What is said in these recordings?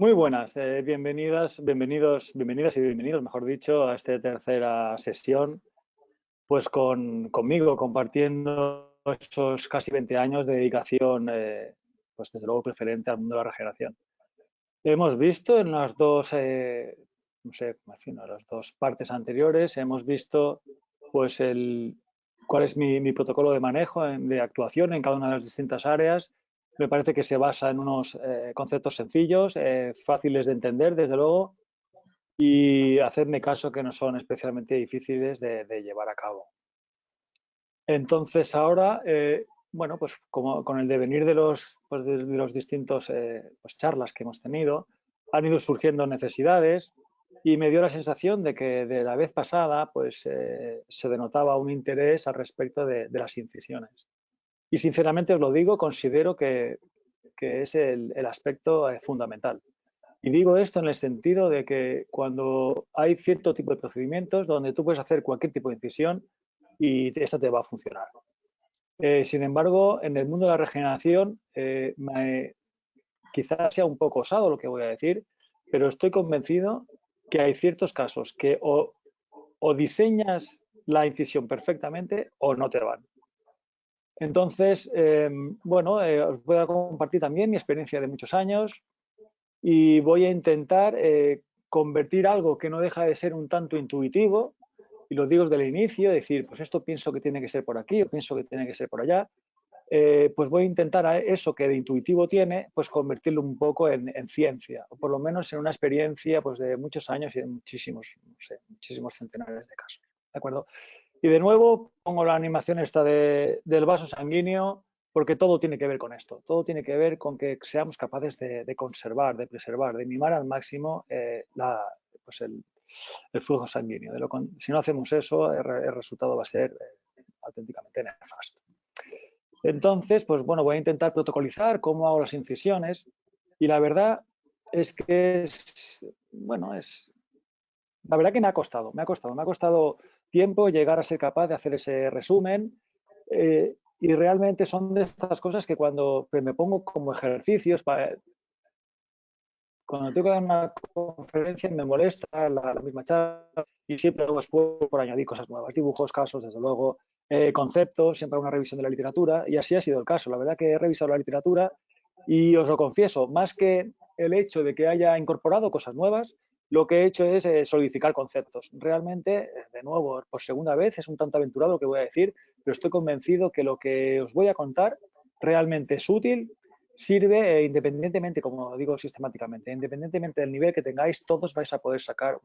Muy buenas, bienvenidas y bienvenidos, mejor dicho, a esta tercera sesión, pues conmigo compartiendo esos casi 20 años de dedicación, pues desde luego preferente al mundo de la regeneración. Hemos visto en las dos, no sé, imagino, las dos partes anteriores, hemos visto pues cuál es mi protocolo de manejo, de actuación en cada una de las distintas áreas. Me parece que se basa en unos conceptos sencillos, fáciles de entender, desde luego, y hacerme caso que no son especialmente difíciles de llevar a cabo. Entonces ahora, bueno, pues como con el devenir de los distintos pues charlas que hemos tenido, han ido surgiendo necesidades y me dio la sensación de que de la vez pasada pues se denotaba un interés al respecto de las incisiones. Y sinceramente os lo digo, considero que es el aspecto fundamental. Y digo esto en el sentido de que cuando hay cierto tipo de procedimientos donde tú puedes hacer cualquier tipo de incisión y esta te va a funcionar. Sin embargo, en el mundo de la regeneración, quizás sea un poco osado lo que voy a decir, pero estoy convencido que hay ciertos casos que o diseñas la incisión perfectamente o no te van. Entonces, bueno, os voy a compartir también mi experiencia de muchos años y voy a intentar convertir algo que no deja de ser un tanto intuitivo, y lo digo desde el inicio, decir, pues esto pienso que tiene que ser por aquí, o pienso que tiene que ser por allá, pues voy a intentar a eso que de intuitivo tiene, pues convertirlo un poco en ciencia, o por lo menos en una experiencia pues de muchos años y de muchísimos, no sé, muchísimos centenares de casos. ¿De acuerdo? Y de nuevo pongo la animación esta del vaso sanguíneo, porque todo tiene que ver con esto. Todo tiene que ver con que seamos capaces de conservar, de preservar, de mimar al máximo pues el flujo sanguíneo. Si no hacemos eso, el resultado va a ser auténticamente nefasto. Entonces, pues bueno, voy a intentar protocolizar cómo hago las incisiones y la verdad es que la verdad que me ha costado tiempo llegar a ser capaz de hacer ese resumen y realmente son de estas cosas que cuando me pongo como ejercicios, cuando tengo que dar una conferencia me molesta la misma charla y siempre hago esfuerzo por añadir cosas nuevas, dibujos, casos, desde luego, conceptos, siempre hago una revisión de la literatura y así ha sido el caso. La verdad que he revisado la literatura y os lo confieso, más que el hecho de que haya incorporado cosas nuevas, lo que he hecho es solidificar conceptos. Realmente, de nuevo, por segunda vez, es un tanto aventurado lo que voy a decir, pero estoy convencido que lo que os voy a contar realmente es útil, sirve independientemente, como digo sistemáticamente, independientemente del nivel que tengáis, todos vais a poder sacar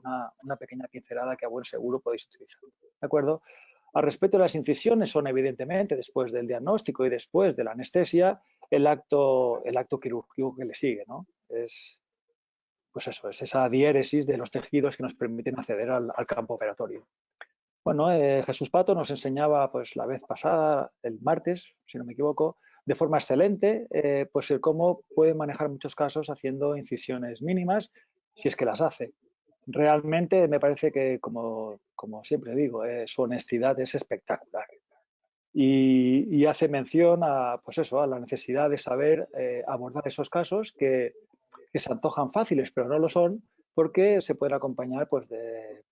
una pequeña pincelada que a buen seguro podéis utilizar. ¿De acuerdo? Al respecto de las incisiones son evidentemente después del diagnóstico y después de la anestesia el acto quirúrgico que le sigue, ¿no? Pues eso, es esa diéresis de los tejidos que nos permiten acceder al campo operatorio. Bueno, Jesús Pato nos enseñaba pues la vez pasada, el martes, si no me equivoco, de forma excelente, pues el cómo puede manejar muchos casos haciendo incisiones mínimas, si es que las hace. Realmente me parece que, como siempre digo, su honestidad es espectacular. Y hace mención pues eso, a la necesidad de saber abordar esos casos que se antojan fáciles, pero no lo son, porque se pueden acompañar pues, de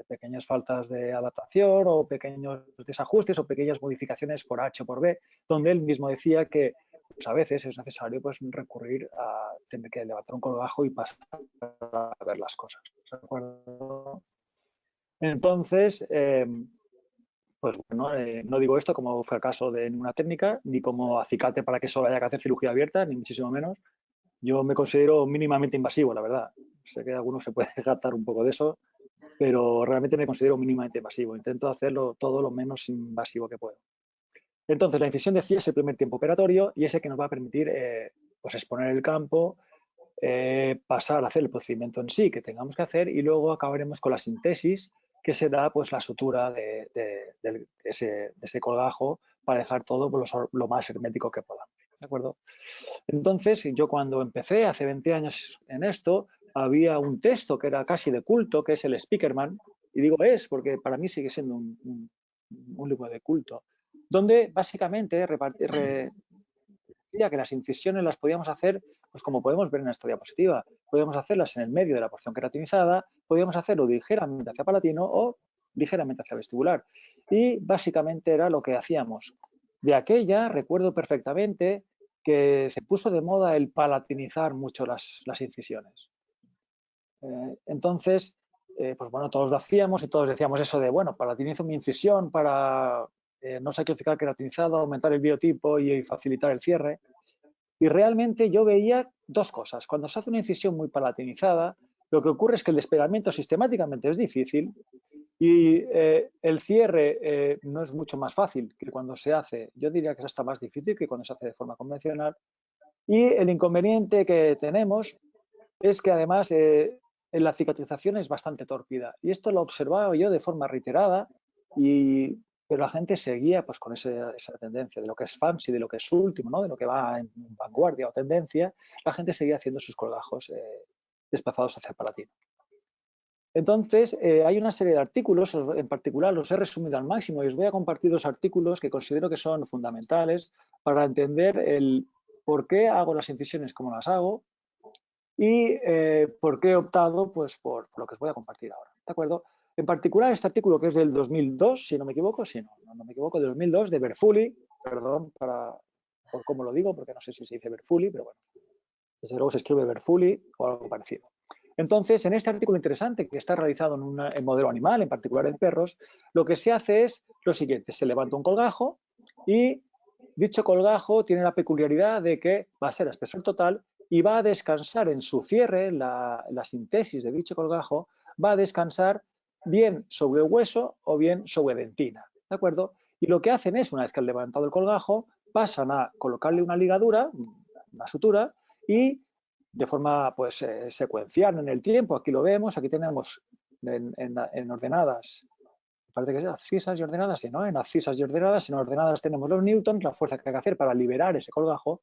pequeñas faltas de adaptación o pequeños desajustes o pequeñas modificaciones por H o por B, donde él mismo decía que pues, a veces es necesario pues, recurrir a tener que levantar un codo bajo y pasar a ver las cosas. ¿De acuerdo? Entonces, pues bueno, no digo esto como fracaso de ninguna técnica, ni como acicate para que solo haya que hacer cirugía abierta, ni muchísimo menos. Yo me considero mínimamente invasivo, la verdad. Sé que algunos se puede jactar un poco de eso, pero realmente me considero mínimamente invasivo. Intento hacerlo todo lo menos invasivo que puedo. Entonces, la incisión decía es el primer tiempo operatorio y ese que nos va a permitir pues exponer el campo, pasar a hacer el procedimiento en sí que tengamos que hacer y luego acabaremos con la síntesis que será pues la sutura de ese colgajo para dejar todo lo más hermético que podamos. ¿De acuerdo? Entonces, yo cuando empecé hace 20 años en esto, había un texto que era casi de culto, que es el Speakerman, y digo porque para mí sigue siendo un libro de culto, donde básicamente decía que las incisiones las podíamos hacer, pues como podemos ver en esta diapositiva, podíamos hacerlas en el medio de la porción queratinizada, podíamos hacerlo ligeramente hacia palatino o ligeramente hacia vestibular. Y básicamente era lo que hacíamos. De aquella recuerdo perfectamente que se puso de moda el palatinizar mucho las incisiones. Entonces, pues bueno, todos lo hacíamos y todos decíamos eso de, bueno, palatinizo mi incisión para no sacrificar queratinizado, aumentar el biotipo y facilitar el cierre. Y realmente yo veía dos cosas. Cuando se hace una incisión muy palatinizada, lo que ocurre es que el despegamiento sistemáticamente es difícil y el cierre no es mucho más fácil que cuando se hace, yo diría que es hasta más difícil que cuando se hace de forma convencional. Y el inconveniente que tenemos es que además la cicatrización es bastante torpida. Y esto lo observaba yo de forma reiterada, pero la gente seguía pues, con esa tendencia de lo que es fancy, de lo que es último, ¿no? De lo que va en vanguardia o tendencia. La gente seguía haciendo sus colgajos desplazados hacia el palatino. Entonces, hay una serie de artículos, en particular los he resumido al máximo y os voy a compartir dos artículos que considero que son fundamentales para entender el por qué hago las incisiones como las hago y por qué he optado pues, por lo que os voy a compartir ahora. ¿De acuerdo? En particular, este artículo que es del 2002, si no me equivoco, si no me equivoco, del 2002, de Berfuli, perdón por cómo lo digo, porque no sé si se dice Berfuli, pero bueno, desde luego se escribe Berfuli o algo parecido. Entonces, en este artículo interesante que está realizado en modelo animal, en particular en perros, lo que se hace es lo siguiente: se levanta un colgajo y dicho colgajo tiene la peculiaridad de que va a ser a espesor total y va a descansar en su cierre, la síntesis de dicho colgajo, va a descansar bien sobre hueso o bien sobre dentina, ¿de acuerdo? Y lo que hacen es, una vez que han levantado el colgajo, pasan a colocarle una ligadura, una sutura, y de forma pues secuencial en el tiempo, aquí lo vemos, aquí tenemos en ordenadas, parece que es abscisas y ordenadas, sí, ¿no? En abscisas y ordenadas, en ordenadas tenemos los newtons, la fuerza que hay que hacer para liberar ese colgajo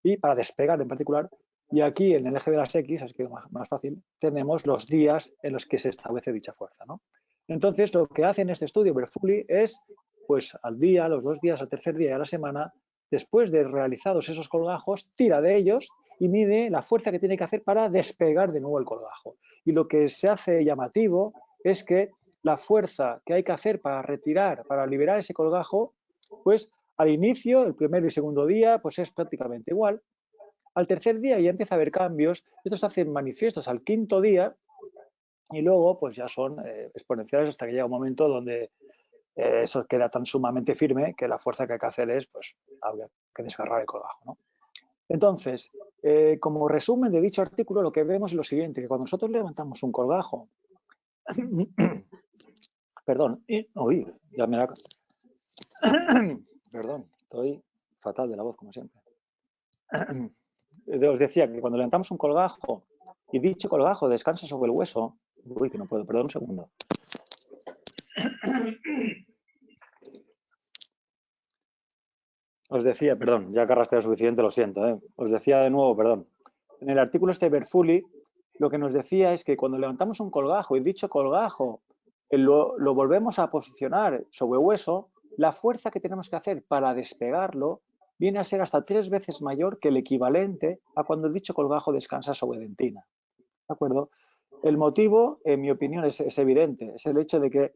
y para despegar en particular, y aquí en el eje de las X, así que es más fácil, tenemos los días en los que se establece dicha fuerza, ¿no? Entonces, lo que hace en este estudio Berfuli es, pues al día, a los 2 días, al tercer día de la semana, después de realizados esos colgajos, tira de ellos y mide la fuerza que tiene que hacer para despegar de nuevo el colgajo. Y lo que se hace llamativo es que la fuerza que hay que hacer para retirar, para liberar ese colgajo, pues al inicio, el primer y segundo día, pues es prácticamente igual. Al tercer día ya empieza a haber cambios, estos se hacen manifiestos al quinto día y luego pues ya son exponenciales hasta que llega un momento donde eso queda tan sumamente firme que la fuerza que hay que hacer es, pues, habría que desgarrar el colgajo, ¿no? Entonces, como resumen de dicho artículo, lo que vemos es lo siguiente, que cuando nosotros levantamos un colgajo, perdón, uy, ya me la... perdón, estoy fatal de la voz, como siempre. Os decía que cuando levantamos un colgajo y dicho colgajo descansa sobre el hueso, uy, que no puedo, perdón un segundo. Os decía, perdón, ya que raspeado suficiente, lo siento, os decía de nuevo, perdón. En el artículo este de Berfuli, lo que nos decía es que cuando levantamos un colgajo y dicho colgajo lo volvemos a posicionar sobre hueso, la fuerza que tenemos que hacer para despegarlo viene a ser hasta 3 veces mayor que el equivalente a cuando dicho colgajo descansa sobre dentina. ¿De acuerdo? El motivo, en mi opinión, es evidente. Es el hecho de que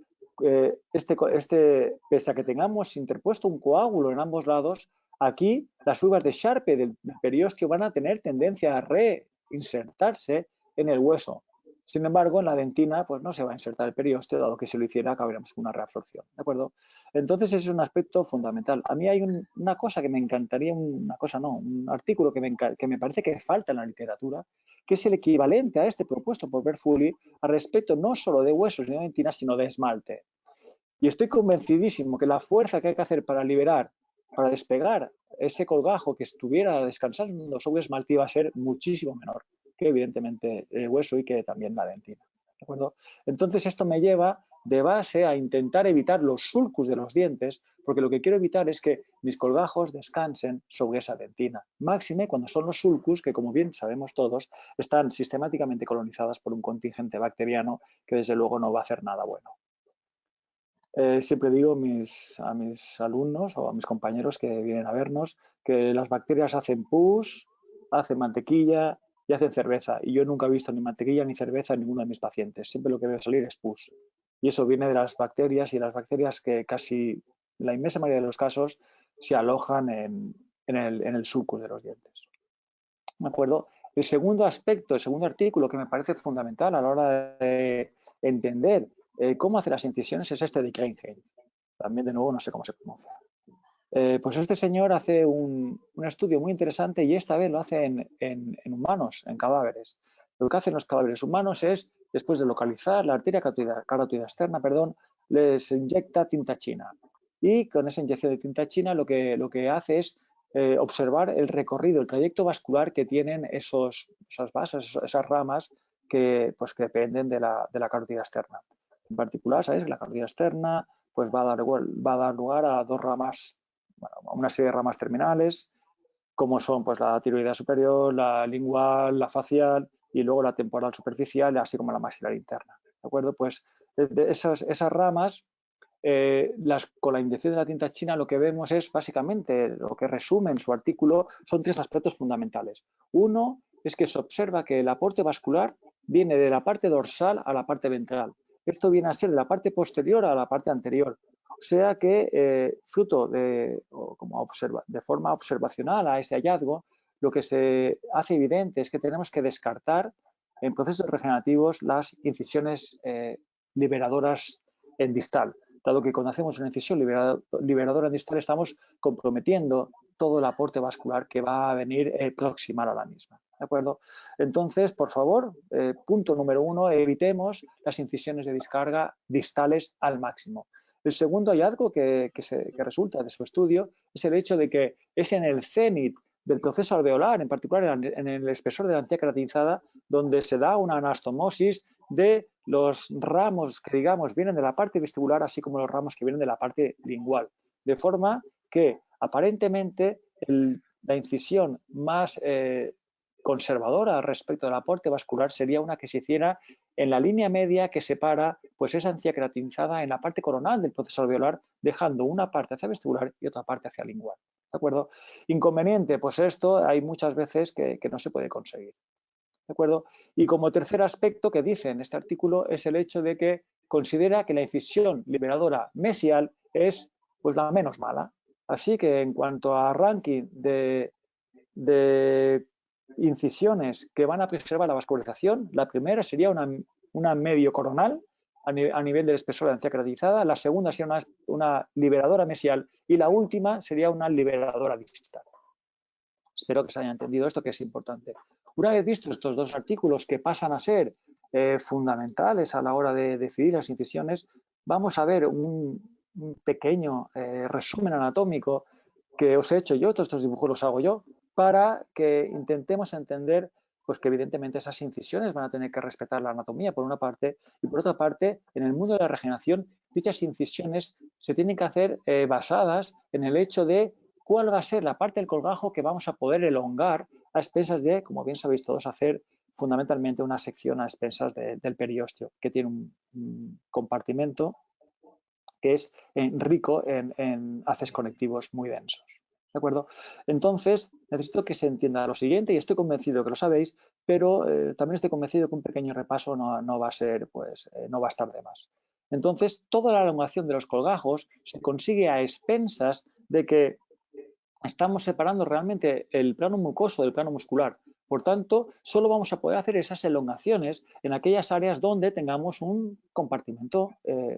pese a que tengamos interpuesto un coágulo en ambos lados, aquí las fibras de Sharpe del periósteo van a tener tendencia a reinsertarse en el hueso. Sin embargo, en la dentina pues no se va a insertar el periósteo, dado que si lo hiciera acabaríamos con una reabsorción. ¿De acuerdo? Entonces, ese es un aspecto fundamental. A mí hay una cosa que me encantaría, un artículo que me parece que falta en la literatura, que es el equivalente a este propuesto por Berfuli a respecto no solo de huesos ni de dentina, sino de esmalte. Y estoy convencidísimo que la fuerza que hay que hacer para liberar, para despegar ese colgajo que estuviera descansando sobre esmalte iba a ser muchísimo menor que evidentemente el hueso y que también la dentina. ¿De acuerdo? Entonces esto me lleva de base a intentar evitar los sulcus de los dientes, porque lo que quiero evitar es que mis colgajos descansen sobre esa dentina. Máxime cuando son los sulcus, que como bien sabemos todos, están sistemáticamente colonizadas por un contingente bacteriano que desde luego no va a hacer nada bueno. Siempre digo a mis alumnos o a mis compañeros que vienen a vernos que las bacterias hacen pus, hacen mantequilla y hacen cerveza. Y yo nunca he visto ni mantequilla ni cerveza en ninguno de mis pacientes. Siempre lo que veo salir es pus. Y eso viene de las bacterias, y las bacterias que casi la inmensa mayoría de los casos se alojan en el sulcus de los dientes. ¿De acuerdo? El segundo aspecto, el segundo artículo que me parece fundamental a la hora de entender cómo hacer las incisiones es este de Kreinheim. También, de nuevo, no sé cómo se pronuncia. Pues este señor hace un estudio muy interesante, y esta vez lo hace en humanos, en cadáveres. Lo que hacen los cadáveres humanos es, después de localizar la arteria carótida externa, les inyecta tinta china. Y con esa inyección de tinta china lo que hace es observar el recorrido, el trayecto vascular que tienen esas bases, esas ramas que dependen de la carótida externa. En particular, ¿sabéis? La carótida externa pues va a dar lugar a dos ramas, bueno, a una serie de ramas terminales, como son pues la tiroidea superior, la lingual, la facial y luego la temporal superficial, así como la maxilar interna. ¿De acuerdo? Pues de esas ramas, con la inyección de la tinta china lo que vemos es básicamente, lo que resume en su artículo, son tres aspectos fundamentales. Uno es que se observa que el aporte vascular viene de la parte dorsal a la parte ventral. Esto viene a ser de la parte posterior a la parte anterior. O sea que, fruto de forma observacional a ese hallazgo, lo que se hace evidente es que tenemos que descartar en procesos regenerativos las incisiones liberadoras en distal, dado que cuando hacemos una incisión liberadora en distal estamos comprometiendo todo el aporte vascular que va a venir proximal a la misma. ¿De acuerdo? Entonces, por favor, punto número 1, evitemos las incisiones de descarga distales al máximo. El segundo hallazgo que resulta de su estudio es el hecho de que es en el cénit del proceso alveolar, en particular en el espesor de la encía queratinizada, donde se da una anastomosis de los ramos que, digamos, vienen de la parte vestibular, así como los ramos que vienen de la parte lingual. De forma que, aparentemente, la incisión más conservadora respecto del aporte vascular sería una que se hiciera en la línea media que separa pues esa encía queratinizada en la parte coronal del proceso alveolar, dejando una parte hacia vestibular y otra parte hacia lingual. ¿De acuerdo? Inconveniente, pues esto hay muchas veces que no se puede conseguir. ¿De acuerdo? Y como tercer aspecto que dice en este artículo es el hecho de que considera que la incisión liberadora mesial es pues la menos mala. Así que en cuanto a ranking de incisiones que van a preservar la vascularización, la primera sería una medio coronal a nivel del espesor de la encía queratinizada, la segunda sería una liberadora mesial y la última sería una liberadora distal. Espero que se haya entendido esto, que es importante. Una vez vistos estos dos artículos que pasan a ser fundamentales a la hora de decidir las incisiones, vamos a ver un pequeño resumen anatómico que os he hecho yo, todos estos dibujos los hago yo, para que intentemos entender pues que evidentemente esas incisiones van a tener que respetar la anatomía por una parte, y por otra parte, en el mundo de la regeneración, dichas incisiones se tienen que hacer basadas en el hecho de cuál va a ser la parte del colgajo que vamos a poder elongar a expensas de, como bien sabéis todos, hacer fundamentalmente una sección a expensas del periósteo, que tiene un compartimento que es rico en haces conectivos muy densos. ¿De acuerdo? Entonces, necesito que se entienda lo siguiente, y estoy convencido que lo sabéis, pero también estoy convencido que un pequeño repaso no va a ser, no va a estar de más. Entonces, toda la elongación de los colgajos se consigue a expensas de que estamos separando realmente el plano mucoso del plano muscular. Por tanto, solo vamos a poder hacer esas elongaciones en aquellas áreas donde tengamos un compartimento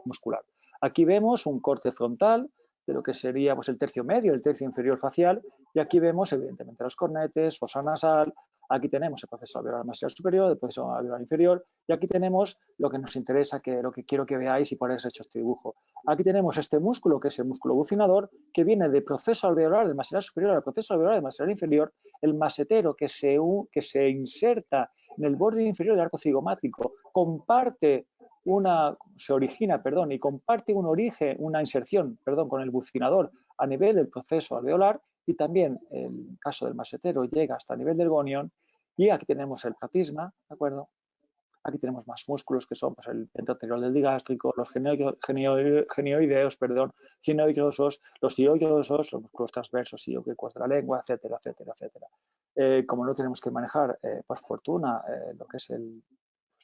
muscular. Aquí vemos un corte frontal de lo que sería pues, el tercio medio, el tercio inferior facial, y aquí vemos evidentemente los cornetes, fosa nasal, aquí tenemos el proceso alveolar maxilar superior, el proceso alveolar inferior, y aquí tenemos lo que nos interesa, lo que quiero que veáis, y por eso he hecho este dibujo. Aquí tenemos este músculo, que es el músculo bucinador, que viene del proceso alveolar del maxilar superior al proceso alveolar del maxilar inferior, el masetero que se inserta en el borde inferior del arco cigomático, y comparte una inserción, con el bucinador a nivel del proceso alveolar, y también el caso del masetero llega hasta el nivel del gonion, y aquí tenemos el platisma, ¿de acuerdo? Aquí tenemos más músculos que son pues, el entorno del digástrico, los genioideos, perdón, gineoidosos, los ioidosos, los músculos transversos y oblicuos de la lengua, etcétera, etcétera, etcétera. Como no tenemos que manejar, por fortuna, lo que es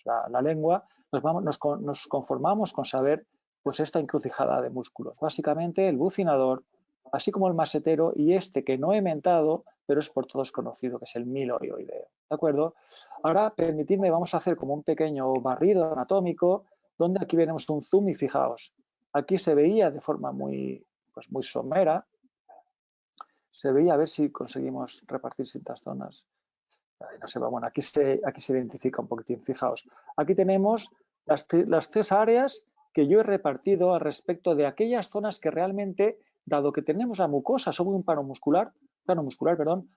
la lengua, nos conformamos con saber pues esta encrucijada de músculos. Básicamente el bucinador, así como el masetero y este que no he mentado, pero es por todos conocido, que es el milioideo. ¿De acuerdo? Ahora, permitidme, vamos a hacer como un pequeño barrido anatómico, donde aquí veremos un zoom y fijaos, aquí se veía de forma muy somera, se veía, a ver si conseguimos repartir ciertas zonas. No sé, bueno, aquí se identifica un poquitín, fijaos. Aquí tenemos las tres áreas que yo he repartido al respecto de aquellas zonas que realmente, dado que tenemos la mucosa sobre un plano muscular,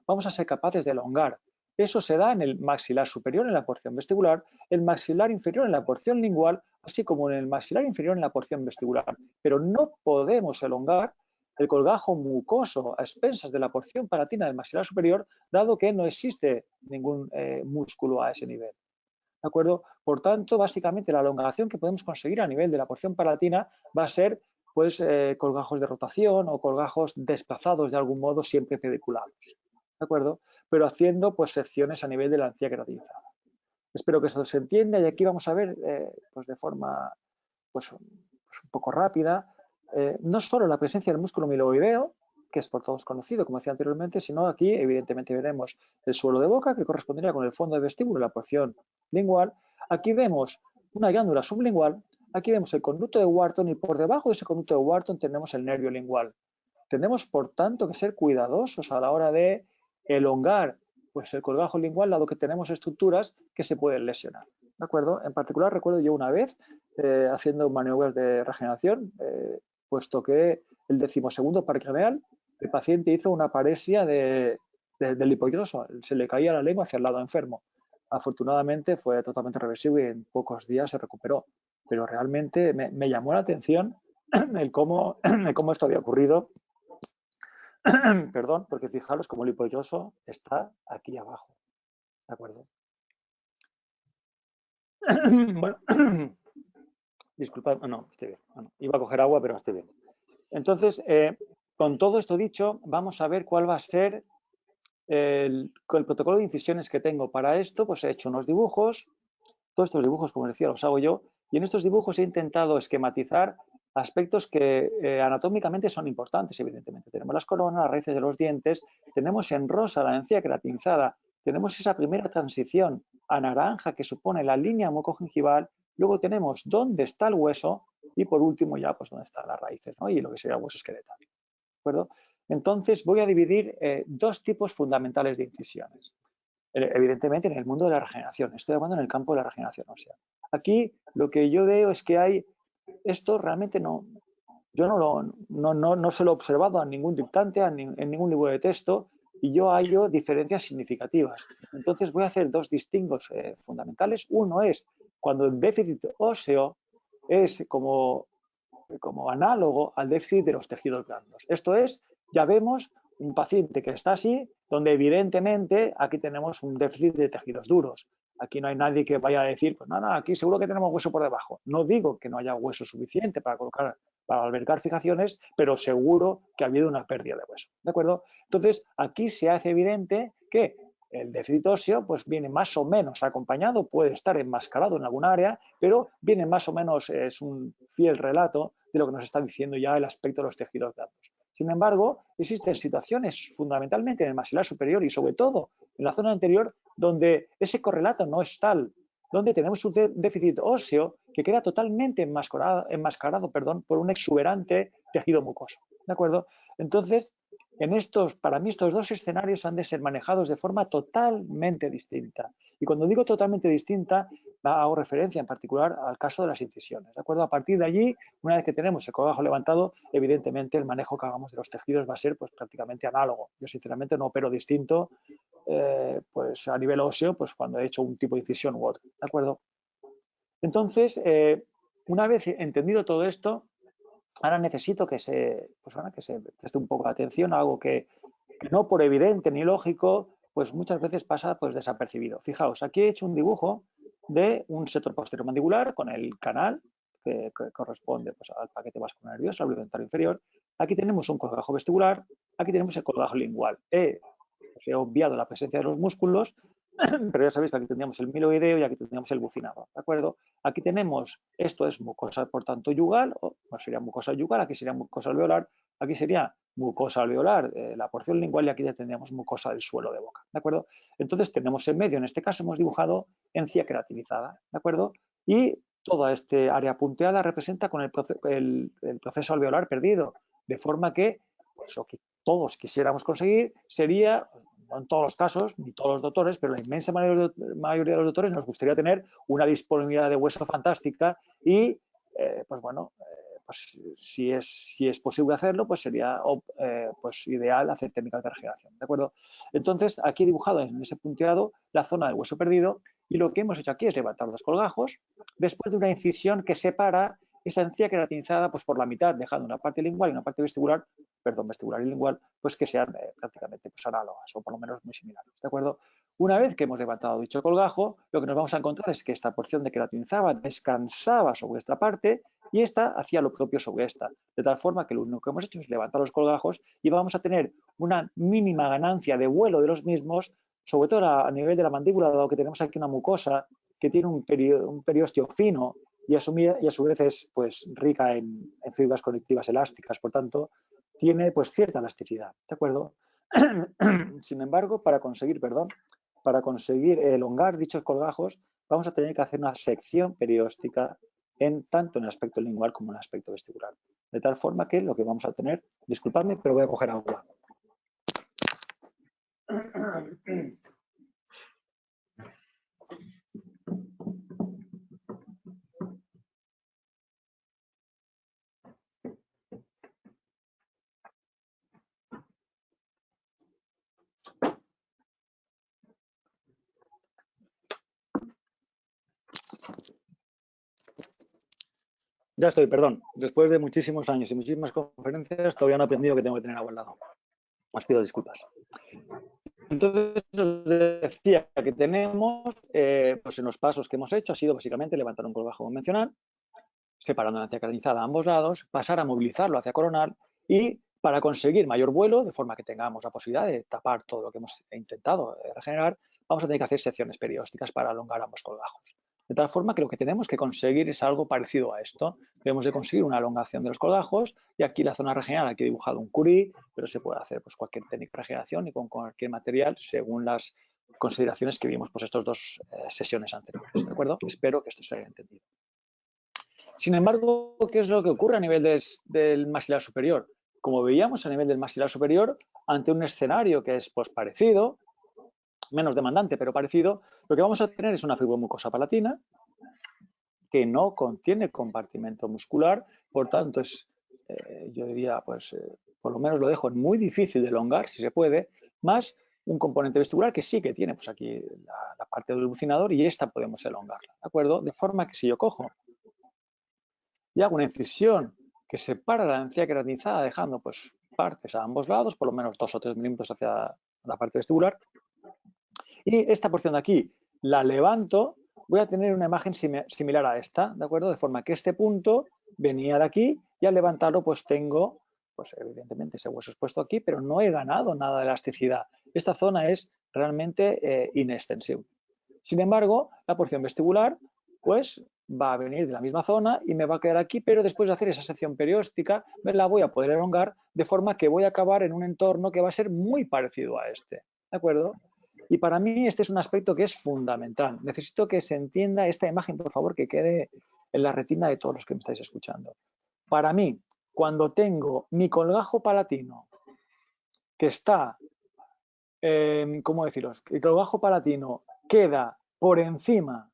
vamos a ser capaces de elongar. Eso se da en el maxilar superior, en la porción vestibular, el maxilar inferior en la porción lingual, así como en el maxilar inferior en la porción vestibular. Pero no podemos elongar el colgajo mucoso a expensas de la porción palatina del maxilar superior, dado que no existe ningún músculo a ese nivel. ¿De acuerdo? Por tanto, básicamente la elongación que podemos conseguir a nivel de la porción palatina va a ser pues, colgajos de rotación o colgajos desplazados de algún modo, siempre pediculados. ¿De acuerdo? Pero haciendo pues, secciones a nivel de la encía queratinizada. Espero que eso se entienda y aquí vamos a ver pues, de forma pues, un poco rápida no solo la presencia del músculo milioideo, que es por todos conocido, como decía anteriormente, sino aquí evidentemente veremos el suelo de boca, que correspondería con el fondo de vestíbulo y la porción lingual. Aquí vemos una glándula sublingual, aquí vemos el conducto de Wharton y por debajo de ese conducto de Wharton tenemos el nervio lingual. Tenemos, por tanto, que ser cuidadosos a la hora de elongar pues, el colgajo lingual, dado que tenemos estructuras que se pueden lesionar. ¿De acuerdo? En particular, recuerdo yo una vez haciendo maniobras de regeneración, puesto que el 12º par craneal, el paciente hizo una paresia del hipohidroso, se le caía la lengua hacia el lado enfermo. Afortunadamente fue totalmente reversible y en pocos días se recuperó, pero realmente me llamó la atención el cómo esto había ocurrido. Perdón, porque fijaros como el hipohidroso está aquí abajo. ¿De acuerdo? Bueno, disculpad, no, estoy bien. Bueno, iba a coger agua, pero estoy bien. Entonces, con todo esto dicho, vamos a ver cuál va a ser el protocolo de incisiones que tengo. Para esto, pues he hecho unos dibujos. Todos estos dibujos, como decía, los hago yo. Y en estos dibujos he intentado esquematizar aspectos que anatómicamente son importantes, evidentemente. Tenemos las coronas, las raíces de los dientes, tenemos en rosa la encía queratinizada, tenemos esa primera transición a naranja que supone la línea mucogingival, luego tenemos dónde está el hueso y por último ya pues dónde están las raíces, ¿no? Y lo que sería el hueso esqueletal. ¿De acuerdo? Entonces voy a dividir dos tipos fundamentales de incisiones. Evidentemente en el mundo de la regeneración, estoy hablando en el campo de la regeneración ósea. Aquí lo que yo veo es que hay, esto realmente yo no se lo he observado en ningún dictante, en ningún libro de texto, y yo hallo diferencias significativas. Entonces voy a hacer dos distingos fundamentales. Uno es cuando el déficit óseo es como análogo al déficit de los tejidos blandos. Esto es, ya vemos un paciente que está así, donde evidentemente aquí tenemos un déficit de tejidos duros. Aquí no hay nadie que vaya a decir, pues nada, aquí seguro que tenemos hueso por debajo. No digo que no haya hueso suficiente para albergar fijaciones, pero seguro que ha habido una pérdida de hueso. ¿De acuerdo? Entonces, aquí se hace evidente que el déficit óseo pues viene más o menos acompañado, puede estar enmascarado en alguna área, pero viene más o menos, es un fiel relato de lo que nos está diciendo ya el aspecto de los tejidos blandos. Sin embargo, existen situaciones fundamentalmente en el maxilar superior y sobre todo en la zona anterior donde ese correlato no es tal, donde tenemos un déficit óseo que queda totalmente enmascarado por un exuberante tejido mucoso. ¿De acuerdo? Entonces, para mí estos dos escenarios han de ser manejados de forma totalmente distinta. Y cuando digo totalmente distinta, hago referencia en particular al caso de las incisiones. ¿De acuerdo? A partir de allí, una vez que tenemos el colgajo levantado, evidentemente el manejo que hagamos de los tejidos va a ser pues, prácticamente análogo. Yo sinceramente no opero distinto pues, a nivel óseo pues, cuando he hecho un tipo de incisión u otro. ¿De acuerdo? Entonces, una vez entendido todo esto, ahora necesito que se preste un poco de atención a algo que no por evidente ni lógico, pues muchas veces pasa pues desapercibido. Fijaos, aquí he hecho un dibujo de un sector posterior mandibular con el canal que corresponde pues, al paquete vascular-nervioso, al bulbo dentario inferior. Aquí tenemos un colgajo vestibular, aquí tenemos el colgajo lingual. He obviado la presencia de los músculos, pero ya sabéis que aquí tendríamos el miloideo y aquí tendríamos el bucinado, ¿de acuerdo? Aquí tenemos, esto es mucosa, por tanto, yugal, o sería mucosa yugal, aquí sería mucosa alveolar, aquí sería mucosa alveolar, la porción lingual, y aquí ya tendríamos mucosa del suelo de boca, ¿de acuerdo? Entonces tenemos en medio, en este caso hemos dibujado encía queratinizada, ¿de acuerdo? Y toda esta área punteada representa con el proceso alveolar perdido, de forma que pues, lo que todos quisiéramos conseguir sería, no en todos los casos, ni todos los doctores, pero la inmensa mayoría de los doctores nos gustaría tener una disponibilidad de hueso fantástica y, pues bueno, pues si es posible hacerlo, pues sería pues ideal hacer técnicas de regeneración, ¿de acuerdo? Entonces, aquí he dibujado en ese punteado la zona del hueso perdido y lo que hemos hecho aquí es levantar los colgajos después de una incisión que separa esa encía queratinizada pues, por la mitad, dejando una parte lingual y una parte vestibular, perdón, vestibular y lingual, pues que sean prácticamente pues, análogas o por lo menos muy similares, ¿de acuerdo? Una vez que hemos levantado dicho colgajo, lo que nos vamos a encontrar es que esta porción de queratinizada descansaba sobre esta parte y esta hacía lo propio sobre esta, de tal forma que lo único que hemos hecho es levantar los colgajos y vamos a tener una mínima ganancia de vuelo de los mismos, sobre todo a nivel de la mandíbula, dado que tenemos aquí una mucosa que tiene un periósteo fino y a su vez es pues, rica en fibras conectivas elásticas, por tanto, tiene pues, cierta elasticidad, ¿de acuerdo? Sin embargo, para conseguir elongar dichos colgajos, vamos a tener que hacer una sección perióstica tanto en el aspecto lingual como en el aspecto vestibular. De tal forma que lo que vamos a tener, disculpadme, pero voy a coger agua. Ya estoy, perdón. Después de muchísimos años y muchísimas conferencias, todavía no he aprendido que tengo que tener agua al lado. Os pido disculpas. Entonces, os decía que tenemos, pues en los pasos que hemos hecho, ha sido básicamente levantar un colgajo convencional, separando la encía queratinizada a ambos lados, pasar a movilizarlo hacia coronal y para conseguir mayor vuelo, de forma que tengamos la posibilidad de tapar todo lo que hemos intentado regenerar, vamos a tener que hacer secciones periósticas para alongar ambos colgajos. De tal forma que lo que tenemos que conseguir es algo parecido a esto. Debemos de conseguir una elongación de los colgajos y aquí la zona regenerada, aquí he dibujado un curí, pero se puede hacer pues, cualquier técnica de regeneración y con cualquier material según las consideraciones que vimos pues, estas dos sesiones anteriores. ¿De acuerdo? Espero que esto se haya entendido. Sin embargo, ¿qué es lo que ocurre a nivel del maxilar superior? Como veíamos a nivel del maxilar superior, ante un escenario que es pues, parecido, menos demandante, pero parecido, lo que vamos a tener es una fibromucosa palatina que no contiene compartimento muscular, por tanto, yo diría, pues, por lo menos lo dejo muy difícil de elongar, si se puede, más un componente vestibular que sí que tiene, pues aquí la parte del bucinador y esta podemos elongarla, ¿de acuerdo? De forma que si yo cojo y hago una incisión que separa la encía queratinizada dejando pues partes a ambos lados, por lo menos 2 o 3 milímetros hacia la parte vestibular, y esta porción de aquí la levanto, voy a tener una imagen similar a esta, ¿de acuerdo? De forma que este punto venía de aquí y al levantarlo pues tengo, pues evidentemente ese hueso expuesto aquí, pero no he ganado nada de elasticidad. Esta zona es realmente inextensible. Sin embargo, la porción vestibular pues va a venir de la misma zona y me va a quedar aquí, pero después de hacer esa sección perióstica me la voy a poder elongar de forma que voy a acabar en un entorno que va a ser muy parecido a este, ¿de acuerdo? Y para mí este es un aspecto que es fundamental. Necesito que se entienda esta imagen, por favor, que quede en la retina de todos los que me estáis escuchando. Para mí, cuando tengo mi colgajo palatino que está, ¿cómo deciros? El colgajo palatino queda por encima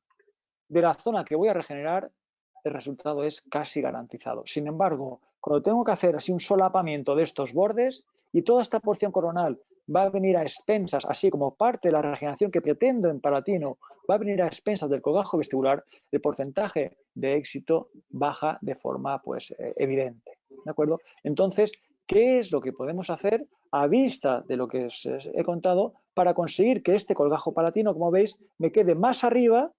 de la zona que voy a regenerar, el resultado es casi garantizado. Sin embargo, cuando tengo que hacer así un solapamiento de estos bordes y toda esta porción coronal va a venir a expensas, así como parte de la regeneración que pretendo en palatino, va a venir a expensas del colgajo vestibular, el porcentaje de éxito baja de forma pues, evidente. ¿De acuerdo? Entonces, ¿qué es lo que podemos hacer a vista de lo que os he contado para conseguir que este colgajo palatino, como veis, me quede más arriba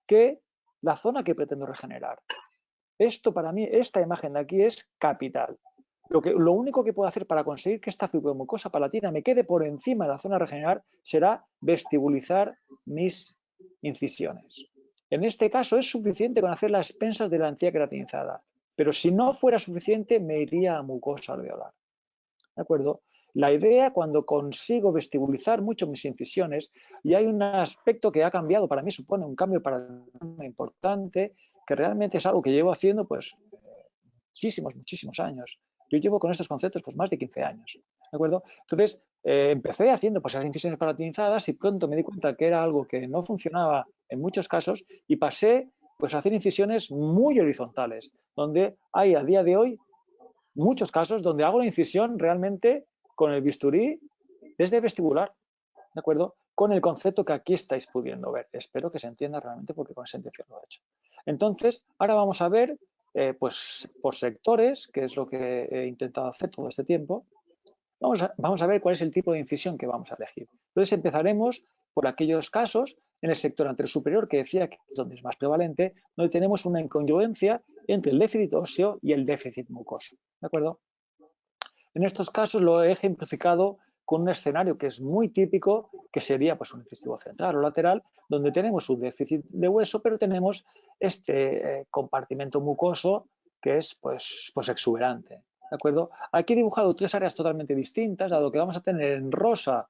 que la zona que pretendo regenerar. Esto para mí, esta imagen de aquí es capital. Lo único que puedo hacer para conseguir que esta fibromucosa palatina me quede por encima de la zona a regenerar será vestibulizar mis incisiones. En este caso es suficiente con hacer las expensas de la encía queratinizada, pero si no fuera suficiente me iría a mucosa alveolar. ¿De acuerdo? La idea, cuando consigo vestibulizar mucho mis incisiones, y hay un aspecto que ha cambiado, para mí supone un cambio paradigma importante, que realmente es algo que llevo haciendo pues muchísimos años. Yo llevo con estos conceptos pues más de 15 años, ¿de acuerdo? Entonces, empecé haciendo pues las incisiones palatinizadas y pronto me di cuenta que era algo que no funcionaba en muchos casos y pasé pues a hacer incisiones muy horizontales, donde hay a día de hoy muchos casos donde hago la incisión realmente con el bisturí desde vestibular, ¿de acuerdo? Con el concepto que aquí estáis pudiendo ver. Espero que se entienda realmente porque con esa intención lo he hecho. Entonces, ahora vamos a ver, pues por sectores, que es lo que he intentado hacer todo este tiempo, vamos a ver cuál es el tipo de incisión que vamos a elegir. Entonces empezaremos por aquellos casos en el sector anterior superior, que decía que es donde es más prevalente, donde tenemos una incongruencia entre el déficit óseo y el déficit mucoso. ¿De acuerdo? En estos casos lo he ejemplificado con un escenario que es muy típico, que sería pues, un incisivo central o lateral, donde tenemos un déficit de hueso, pero tenemos este compartimento mucoso que es pues exuberante. ¿De acuerdo? Aquí he dibujado tres áreas totalmente distintas, dado que vamos a tener en rosa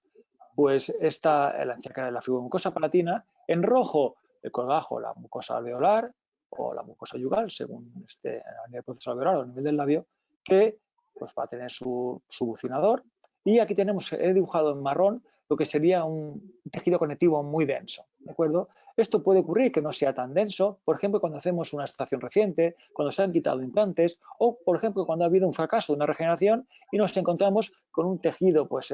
pues la fibromucosa palatina, en rojo el colgajo, la mucosa alveolar o la mucosa yugal, según esté a nivel del proceso alveolar o a nivel del labio, que pues va a tener su bucinador. Y aquí he dibujado en marrón lo que sería un tejido conectivo muy denso, ¿de acuerdo? Esto puede ocurrir que no sea tan denso, por ejemplo, cuando hacemos una extracción reciente, cuando se han quitado implantes o, por ejemplo, cuando ha habido un fracaso de una regeneración y nos encontramos con un tejido pues,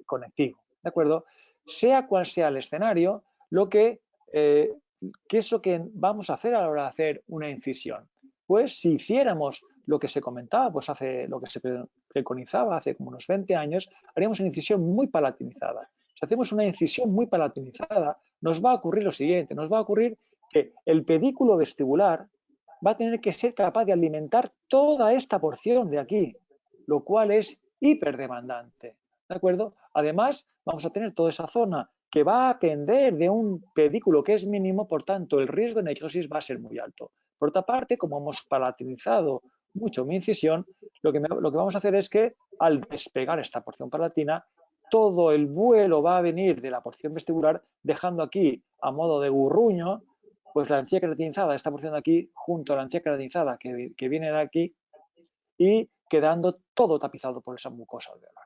conectivo, ¿de acuerdo? Sea cual sea el escenario, ¿qué es lo que vamos a hacer a la hora de hacer una incisión? Pues si hiciéramos lo que se comentaba, pues lo que se preconizaba hace como unos 20 años, haríamos una incisión muy palatinizada. Si hacemos una incisión muy palatinizada, nos va a ocurrir lo siguiente, nos va a ocurrir que el pedículo vestibular va a tener que ser capaz de alimentar toda esta porción de aquí, lo cual es hiperdemandante, ¿de acuerdo? Además, vamos a tener toda esa zona que va a pender de un pedículo que es mínimo, por tanto, el riesgo de necrosis va a ser muy alto. Por otra parte, como hemos palatinizado mucho mi incisión, lo que vamos a hacer es que al despegar esta porción palatina, todo el vuelo va a venir de la porción vestibular, dejando aquí, a modo de burruño, pues la encía queratinizada, esta porción de aquí, junto a la encía queratinizada que viene de aquí, y quedando todo tapizado por esa mucosa alveolar.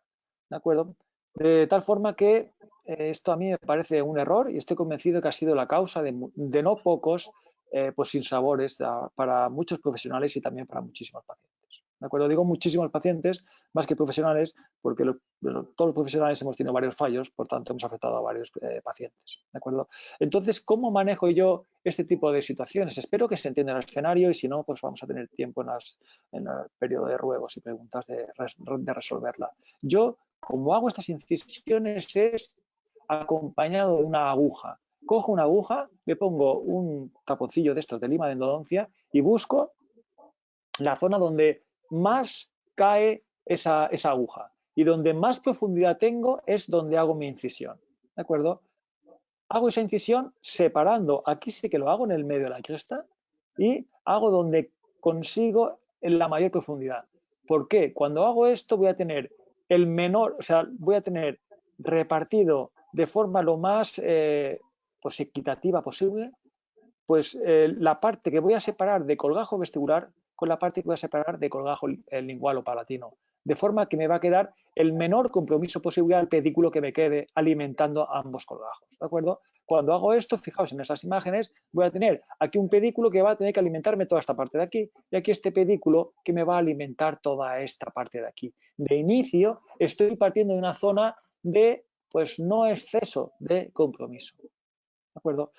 ¿De acuerdo? De tal forma que esto a mí me parece un error y estoy convencido que ha sido la causa de no pocos pues sinsabores para muchos profesionales y también para muchísimos pacientes. ¿De acuerdo? Digo muchísimos pacientes, más que profesionales, porque todos los profesionales hemos tenido varios fallos, por tanto hemos afectado a varios pacientes. ¿De acuerdo? Entonces, ¿cómo manejo yo este tipo de situaciones? Espero que se entienda el escenario y si no, pues vamos a tener tiempo en el periodo de ruegos y preguntas de resolverla. Yo, como hago estas incisiones, es acompañado de una aguja. Cojo una aguja, le pongo un taponcillo de estos de lima de endodoncia y busco la zona donde más cae esa aguja y donde más profundidad tengo es donde hago mi incisión. ¿De acuerdo? Hago esa incisión separando, aquí sí que lo hago en el medio de la cresta y hago donde consigo en la mayor profundidad. ¿Por qué? Cuando hago esto voy a tener el menor, o sea, voy a tener repartido de forma lo más pues equitativa posible, pues la parte que voy a separar de colgajo vestibular con la parte que voy a separar de colgajo lingual o palatino, de forma que me va a quedar el menor compromiso posible al pedículo que me quede alimentando ambos colgajos, ¿de acuerdo? Cuando hago esto, fijaos en esas imágenes, voy a tener aquí un pedículo que va a tener que alimentarme toda esta parte de aquí y aquí este pedículo que me va a alimentar toda esta parte de aquí. De inicio, estoy partiendo de una zona de, pues, no exceso de compromiso, ¿de acuerdo?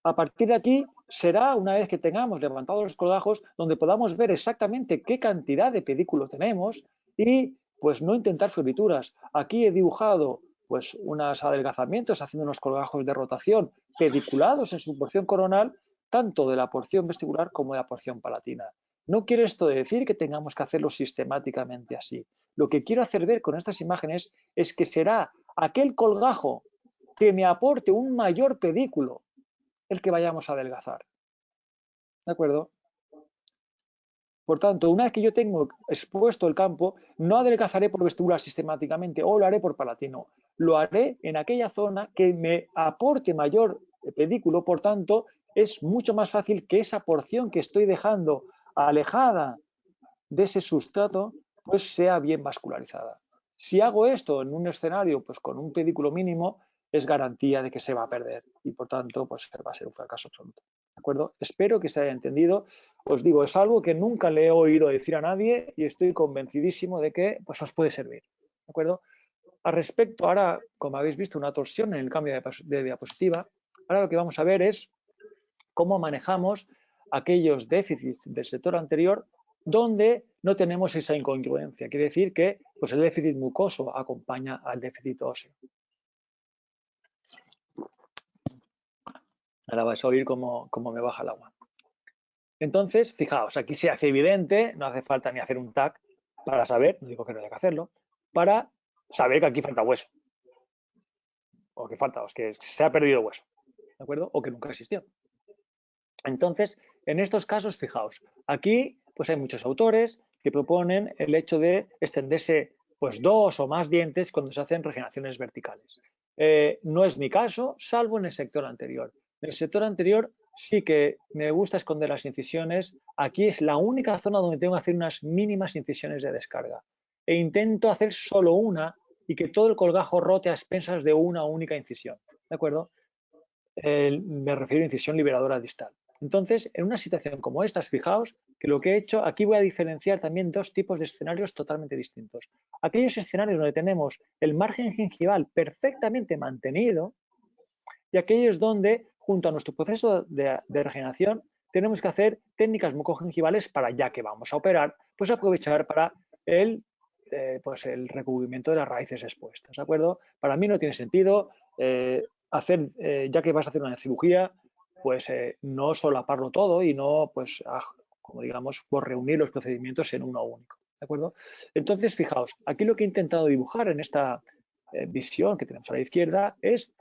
A partir de aquí será, una vez que tengamos levantados los colgajos, donde podamos ver exactamente qué cantidad de pedículo tenemos y pues no intentar fiorituras. Aquí he dibujado pues unos adelgazamientos, haciendo unos colgajos de rotación pediculados en su porción coronal, tanto de la porción vestibular como de la porción palatina. No quiere esto decir que tengamos que hacerlo sistemáticamente así. Lo que quiero hacer ver con estas imágenes es que será aquel colgajo que me aporte un mayor pedículo el que vayamos a adelgazar. ¿De acuerdo? Por tanto, una vez que yo tengo expuesto el campo, no adelgazaré por vestibular sistemáticamente o lo haré por palatino. Lo haré en aquella zona que me aporte mayor pedículo, por tanto, es mucho más fácil que esa porción que estoy dejando alejada de ese sustrato, pues sea bien vascularizada. Si hago esto en un escenario pues con un pedículo mínimo, es garantía de que se va a perder y por tanto pues va a ser un fracaso absoluto. ¿De acuerdo? Espero que se haya entendido. Os digo, es algo que nunca le he oído decir a nadie y estoy convencidísimo de que pues os puede servir. ¿De acuerdo? Al respecto, ahora, como habéis visto, una torsión en el cambio de diapositiva, ahora lo que vamos a ver es cómo manejamos aquellos déficits del sector anterior donde no tenemos esa incongruencia. Quiere decir que pues, el déficit mucoso acompaña al déficit óseo. Ahora vais a oír cómo me baja el agua. Entonces, fijaos, aquí se hace evidente, no hace falta ni hacer un tag para saber, no digo que no haya que hacerlo, para saber que aquí falta hueso. O que falta, o que se ha perdido hueso. ¿De acuerdo? O que nunca existió. Entonces, en estos casos, fijaos, aquí pues hay muchos autores que proponen el hecho de extenderse pues 2 o más dientes cuando se hacen regeneraciones verticales. No es mi caso, salvo en el sector anterior. En el sector anterior sí que me gusta esconder las incisiones. Aquí es la única zona donde tengo que hacer unas mínimas incisiones de descarga. E intento hacer solo una y que todo el colgajo rote a expensas de una única incisión. ¿De acuerdo? Me refiero a incisión liberadora distal. Entonces, en una situación como esta, fijaos que lo que he hecho, aquí voy a diferenciar también dos tipos de escenarios totalmente distintos. Aquellos escenarios donde tenemos el margen gingival perfectamente mantenido y aquellos donde, junto a nuestro proceso de regeneración, tenemos que hacer técnicas mucogingivales para, ya que vamos a operar, pues aprovechar para pues el recubrimiento de las raíces expuestas, ¿de acuerdo? Para mí no tiene sentido hacer, ya que vas a hacer una cirugía, pues no solaparlo todo y no, pues, como digamos, por reunir los procedimientos en uno único, ¿de acuerdo? Entonces, fijaos, aquí lo que he intentado dibujar en esta visión que tenemos a la izquierda es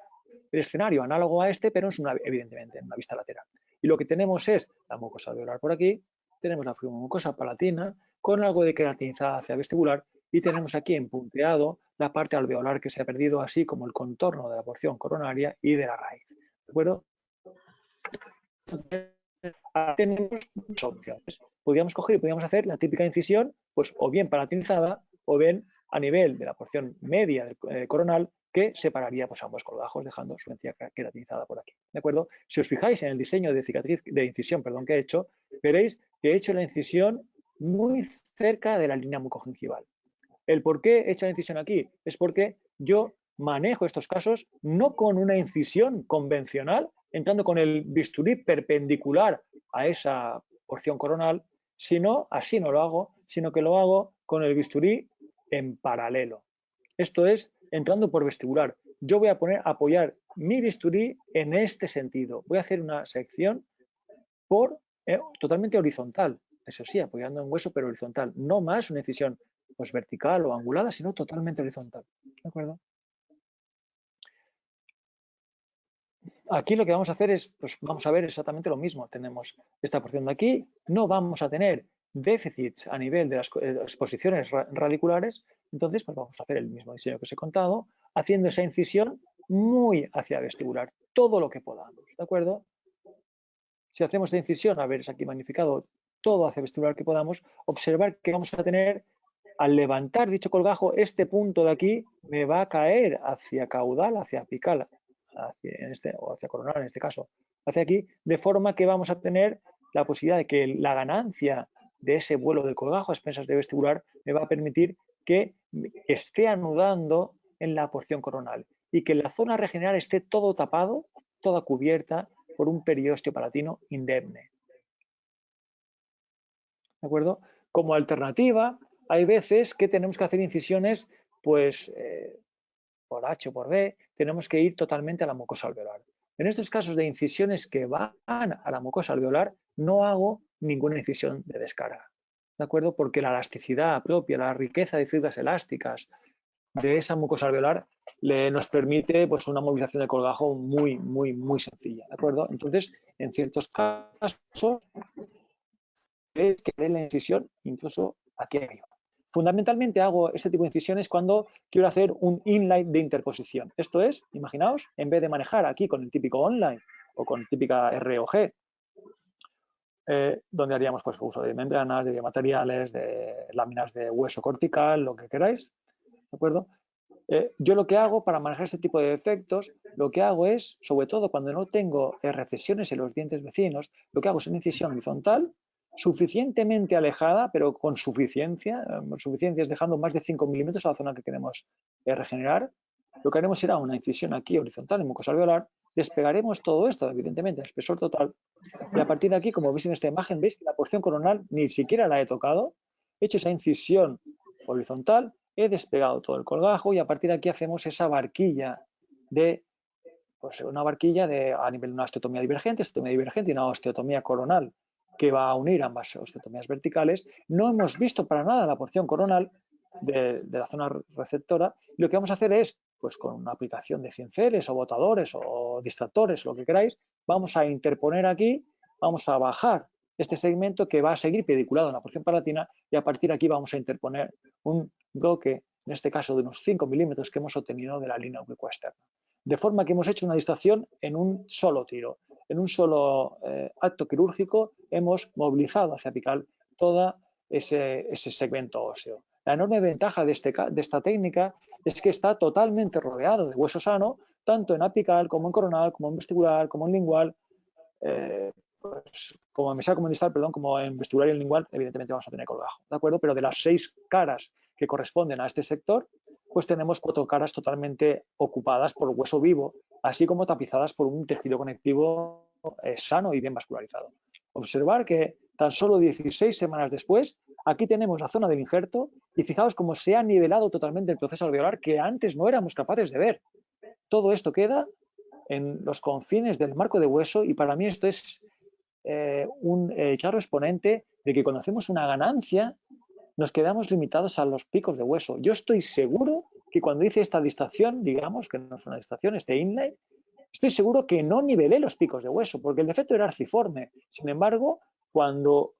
el escenario análogo a este, pero es evidentemente en una vista lateral. Y lo que tenemos es la mucosa alveolar por aquí, tenemos la mucosa palatina con algo de queratinizada hacia vestibular y tenemos aquí punteado la parte alveolar que se ha perdido, así como el contorno de la porción coronaria y de la raíz. ¿De acuerdo? Entonces, tenemos dos opciones. Podríamos hacer la típica incisión, pues o bien palatinizada o bien a nivel de la porción media del coronal, que separaría pues, ambos colgajos, dejando su encía queratinizada por aquí. ¿De acuerdo? Si os fijáis en el diseño de cicatriz, de incisión, perdón, que he hecho, veréis que he hecho la incisión muy cerca de la línea mucogingival. ¿El por qué he hecho la incisión aquí? Es porque yo manejo estos casos no con una incisión convencional, entrando con el bisturí perpendicular a esa porción coronal, sino, así no lo hago, sino que lo hago con el bisturí en paralelo. Esto es, entrando por vestibular. Yo voy a apoyar mi bisturí en este sentido. Voy a hacer una sección totalmente horizontal. Eso sí, apoyando en hueso, pero horizontal. No más una incisión pues, vertical o angulada, sino totalmente horizontal. ¿De acuerdo? Aquí lo que vamos a hacer es, pues vamos a ver exactamente lo mismo. Tenemos esta porción de aquí, no vamos a tener déficits a nivel de las exposiciones radiculares, entonces pues vamos a hacer el mismo diseño que os he contado, haciendo esa incisión muy hacia vestibular, todo lo que podamos, ¿de acuerdo? Si hacemos esta incisión, a ver, es aquí magnificado, todo hacia vestibular que podamos, observar que vamos a tener, al levantar dicho colgajo, este punto de aquí me va a caer hacia caudal, hacia apical, o hacia coronal en este caso, hacia aquí, de forma que vamos a tener la posibilidad de que la ganancia de ese vuelo del colgajo a expensas de vestibular me va a permitir que esté anudando en la porción coronal y que la zona regeneral esté todo tapado, toda cubierta por un periósteo palatino indemne. ¿De acuerdo? Como alternativa, hay veces que tenemos que hacer incisiones, pues, por H o por B, tenemos que ir totalmente a la mucosa alveolar. En estos casos de incisiones que van a la mucosa alveolar, no hago ninguna incisión de descarga, ¿de acuerdo? Porque la elasticidad propia, la riqueza de fibras elásticas de esa mucosa alveolar nos permite pues, una movilización del colgajo muy, muy, muy sencilla, ¿de acuerdo? Entonces, en ciertos casos, es que la incisión incluso aquí arriba. Fundamentalmente hago este tipo de incisiones cuando quiero hacer un inlay de interposición. Esto es, imaginaos, en vez de manejar aquí con el típico online o con típica R o G, donde haríamos pues, uso de membranas, de biomateriales, de láminas de hueso cortical, lo que queráis, ¿de acuerdo? Yo lo que hago para manejar este tipo de efectos, lo que hago es, sobre todo cuando no tengo recesiones en los dientes vecinos, lo que hago es una incisión horizontal suficientemente alejada, pero con suficiencia es dejando más de 5 milímetros a la zona que queremos regenerar. Lo que haremos será una incisión aquí horizontal en mucosa alveolar, despegaremos todo esto, evidentemente, en espesor total, y a partir de aquí, como veis en esta imagen, veis que la porción coronal ni siquiera la he tocado, he hecho esa incisión horizontal, he despegado todo el colgajo y a partir de aquí hacemos esa barquilla de, pues una barquilla a nivel de una osteotomía divergente y una osteotomía coronal que va a unir ambas osteotomías verticales. No hemos visto para nada la porción coronal de la zona receptora y lo que vamos a hacer es, pues con una aplicación de cinceles o botadores o distractores, lo que queráis, vamos a interponer aquí, vamos a bajar este segmento que va a seguir pediculado en la porción palatina y a partir de aquí vamos a interponer un bloque, en este caso de unos 5 milímetros que hemos obtenido de la línea obliqua externa. De forma que hemos hecho una distracción en un solo tiro. En un solo acto quirúrgico hemos movilizado hacia apical todo ese segmento óseo. La enorme ventaja de esta técnica es que está totalmente rodeado de hueso sano, tanto en apical como en coronal, como en vestibular, como en lingual, pues, como en mesial, como en distal, perdón, como en vestibular y en lingual, evidentemente vamos a tener colgajo, ¿de acuerdo? Pero de las 6 caras que corresponden a este sector, pues tenemos 4 caras totalmente ocupadas por hueso vivo, así como tapizadas por un tejido conectivo sano y bien vascularizado. Observar que tan solo 16 semanas después, aquí tenemos la zona del injerto y fijaos cómo se ha nivelado totalmente el proceso alveolar que antes no éramos capaces de ver. Todo esto queda en los confines del marco de hueso y para mí esto es un claro exponente de que cuando hacemos una ganancia nos quedamos limitados a los picos de hueso. Yo estoy seguro que cuando hice esta distracción, digamos que no es una distracción, este inlay, estoy seguro que no nivelé los picos de hueso porque el defecto era arciforme. Sin embargo, cuando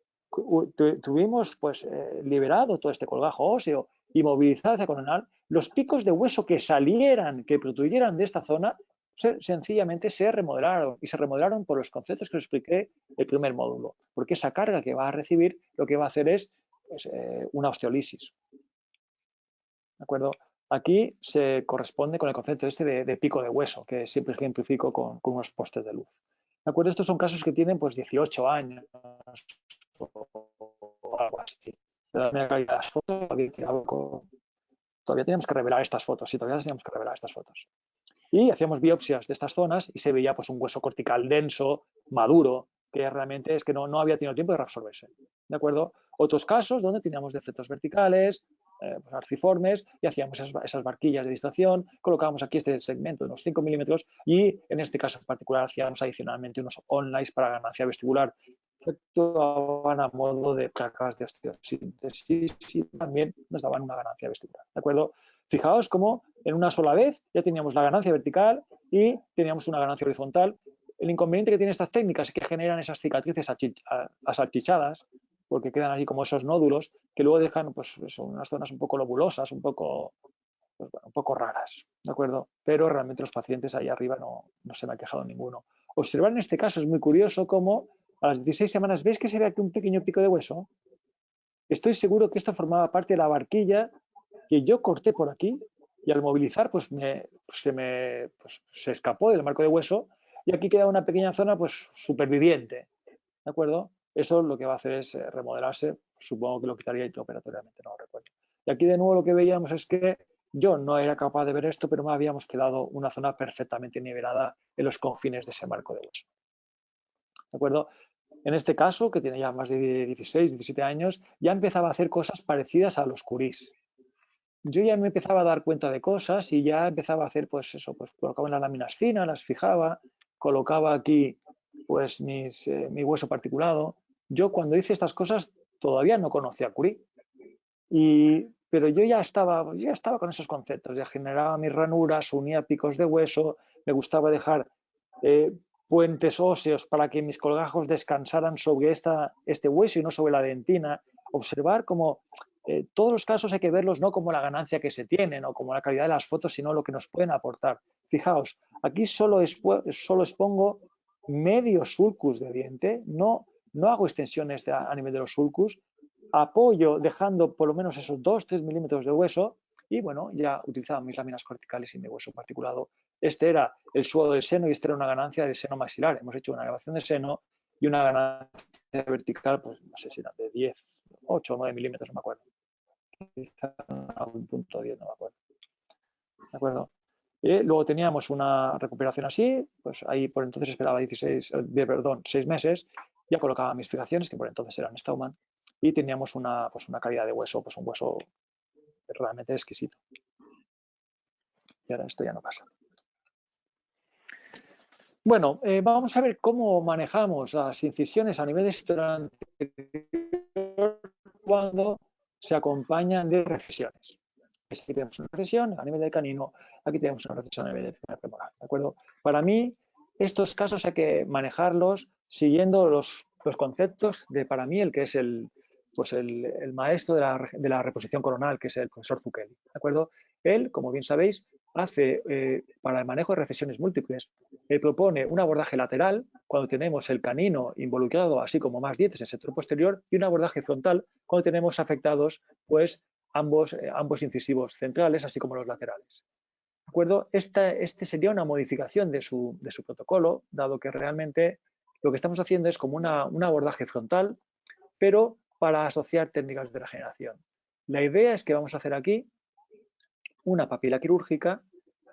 tuvimos pues, liberado todo este colgajo óseo y movilizado hacia coronal, los picos de hueso que salieran, que protuyeran de esta zona, sencillamente se remodelaron y se remodelaron por los conceptos que os expliqué el primer módulo, porque esa carga que va a recibir lo que va a hacer es pues, una osteolisis. ¿De acuerdo? Aquí se corresponde con el concepto este de pico de hueso, que siempre ejemplifico con unos postes de luz. ¿De acuerdo? Estos son casos que tienen pues 18 años o algo así. Las fotos, todavía teníamos que revelar estas fotos, sí, todavía teníamos que revelar estas fotos. Y hacíamos biopsias de estas zonas y se veía pues, un hueso cortical denso, maduro, que realmente es que no había tenido tiempo de reabsorberse. ¿De acuerdo? Otros casos donde teníamos defectos verticales, pues, arciformes, y hacíamos esas barquillas de distracción, colocábamos aquí este segmento de unos 5 milímetros y en este caso en particular hacíamos adicionalmente unos onlays para ganancia vestibular que actuaban a modo de placas de osteosíntesis y también nos daban una ganancia vestibular. ¿De acuerdo? Fijaos cómo en una sola vez ya teníamos la ganancia vertical y teníamos una ganancia horizontal. El inconveniente que tienen estas técnicas es que generan esas cicatrices asalchichadas, porque quedan allí como esos nódulos que luego dejan pues, unas zonas un poco lobulosas, un poco raras, ¿de acuerdo? Pero realmente los pacientes ahí arriba no se me ha quejado ninguno. Observar en este caso es muy curioso cómo a las 16 semanas, ¿veis que se ve aquí un pequeño pico de hueso? Estoy seguro que esto formaba parte de la barquilla que yo corté por aquí y al movilizar pues se escapó del marco de hueso y aquí queda una pequeña zona pues superviviente, ¿de acuerdo? Eso lo que va a hacer es remodelarse, supongo que lo quitaría intraoperatoriamente, no lo recuerdo. Y aquí de nuevo lo que veíamos es que yo no era capaz de ver esto, pero me habíamos quedado una zona perfectamente nivelada en los confines de ese marco de hueso, ¿de acuerdo? En este caso, que tiene ya más de 16, 17 años, ya empezaba a hacer cosas parecidas a los curís. yo ya me empezaba a dar cuenta de cosas y ya empezaba a hacer, pues eso, pues colocaba en las láminas finas, las fijaba, colocaba aquí, pues mi hueso particulado. Yo cuando hice estas cosas todavía no conocía a Curie, pero yo ya estaba con esos conceptos, ya generaba mis ranuras, unía picos de hueso, me gustaba dejar puentes óseos para que mis colgajos descansaran sobre este hueso y no sobre la dentina, observar cómo todos los casos hay que verlos no como la ganancia que se tienen o como la calidad de las fotos, sino lo que nos pueden aportar. Fijaos, aquí solo expongo medio sulcus de diente, no hago extensiones a nivel de los sulcus, apoyo dejando por lo menos esos 2-3 milímetros de hueso y bueno, ya utilizaba mis láminas corticales y mi hueso particulado. Este era el suelo del seno y esta era una ganancia del seno maxilar. Hemos hecho una grabación de seno y una ganancia vertical, pues no sé si era de 10, 8 o 9 milímetros, no me acuerdo. Quizá un punto 10, no me acuerdo. ¿De acuerdo? Luego teníamos una recuperación así, pues ahí por entonces esperaba 6 meses, ya colocaba mis fijaciones, que por entonces eran Staumann, y teníamos una calidad de hueso, pues un hueso realmente exquisito. Y ahora esto ya no pasa. Bueno, vamos a ver cómo manejamos las incisiones a nivel de cintura anterior cuando se acompañan de recisiones. Aquí tenemos una recesión a nivel del canino, aquí tenemos una recesión a nivel del primer femoral, ¿de acuerdo? Para mí, estos casos hay que manejarlos siguiendo los conceptos de, para mí, el que es el maestro de la reposición coronal, que es el profesor Zucchelli, ¿de acuerdo? Él, como bien sabéis, hace, para el manejo de recesiones múltiples, propone un abordaje lateral cuando tenemos el canino involucrado, así como más dientes en el sector posterior, y un abordaje frontal cuando tenemos afectados, pues, ambos incisivos centrales, así como los laterales. ¿De acuerdo? Este sería una modificación de su protocolo, dado que realmente lo que estamos haciendo es como un abordaje frontal, pero para asociar técnicas de regeneración. La idea es que vamos a hacer aquí una papila quirúrgica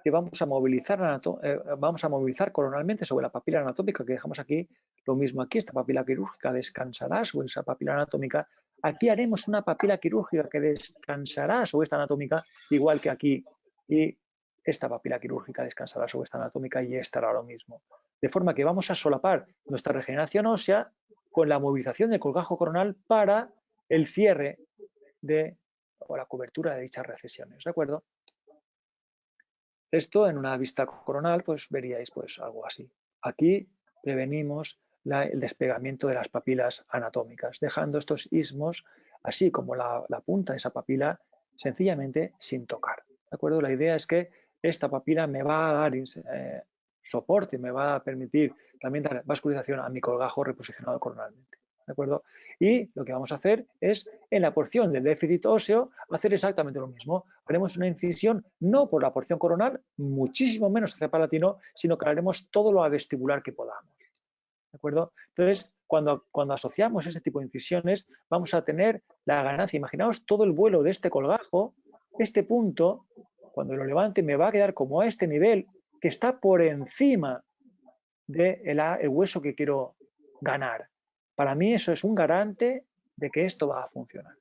que vamos a movilizar coronalmente sobre la papila anatómica que dejamos aquí. Lo mismo aquí, esta papila quirúrgica descansará sobre esa papila anatómica. Aquí haremos una papila quirúrgica que descansará sobre esta anatómica, igual que aquí. Y esta papila quirúrgica descansará sobre esta anatómica y esta hará lo mismo. De forma que vamos a solapar nuestra regeneración ósea con la movilización del colgajo coronal para el cierre o la cobertura de dichas recesiones. ¿De acuerdo? Esto en una vista coronal, pues veríais pues algo así. Aquí prevenimos el despegamiento de las papilas anatómicas, dejando estos istmos, así como la punta de esa papila, sencillamente sin tocar. ¿De acuerdo? La idea es que esta papila me va a dar soporte, me va a permitir también dar vascularización a mi colgajo reposicionado coronalmente. ¿De acuerdo? Y lo que vamos a hacer es, en la porción del déficit óseo, hacer exactamente lo mismo. Haremos una incisión no por la porción coronal, muchísimo menos hacia palatino, sino que haremos todo lo vestibular que podamos. ¿De acuerdo? Entonces, cuando asociamos ese tipo de incisiones, vamos a tener la ganancia. Imaginaos todo el vuelo de este colgajo, este punto, cuando lo levante, me va a quedar como a este nivel, que está por encima del hueso que quiero ganar. Para mí eso es un garante de que esto va a funcionar.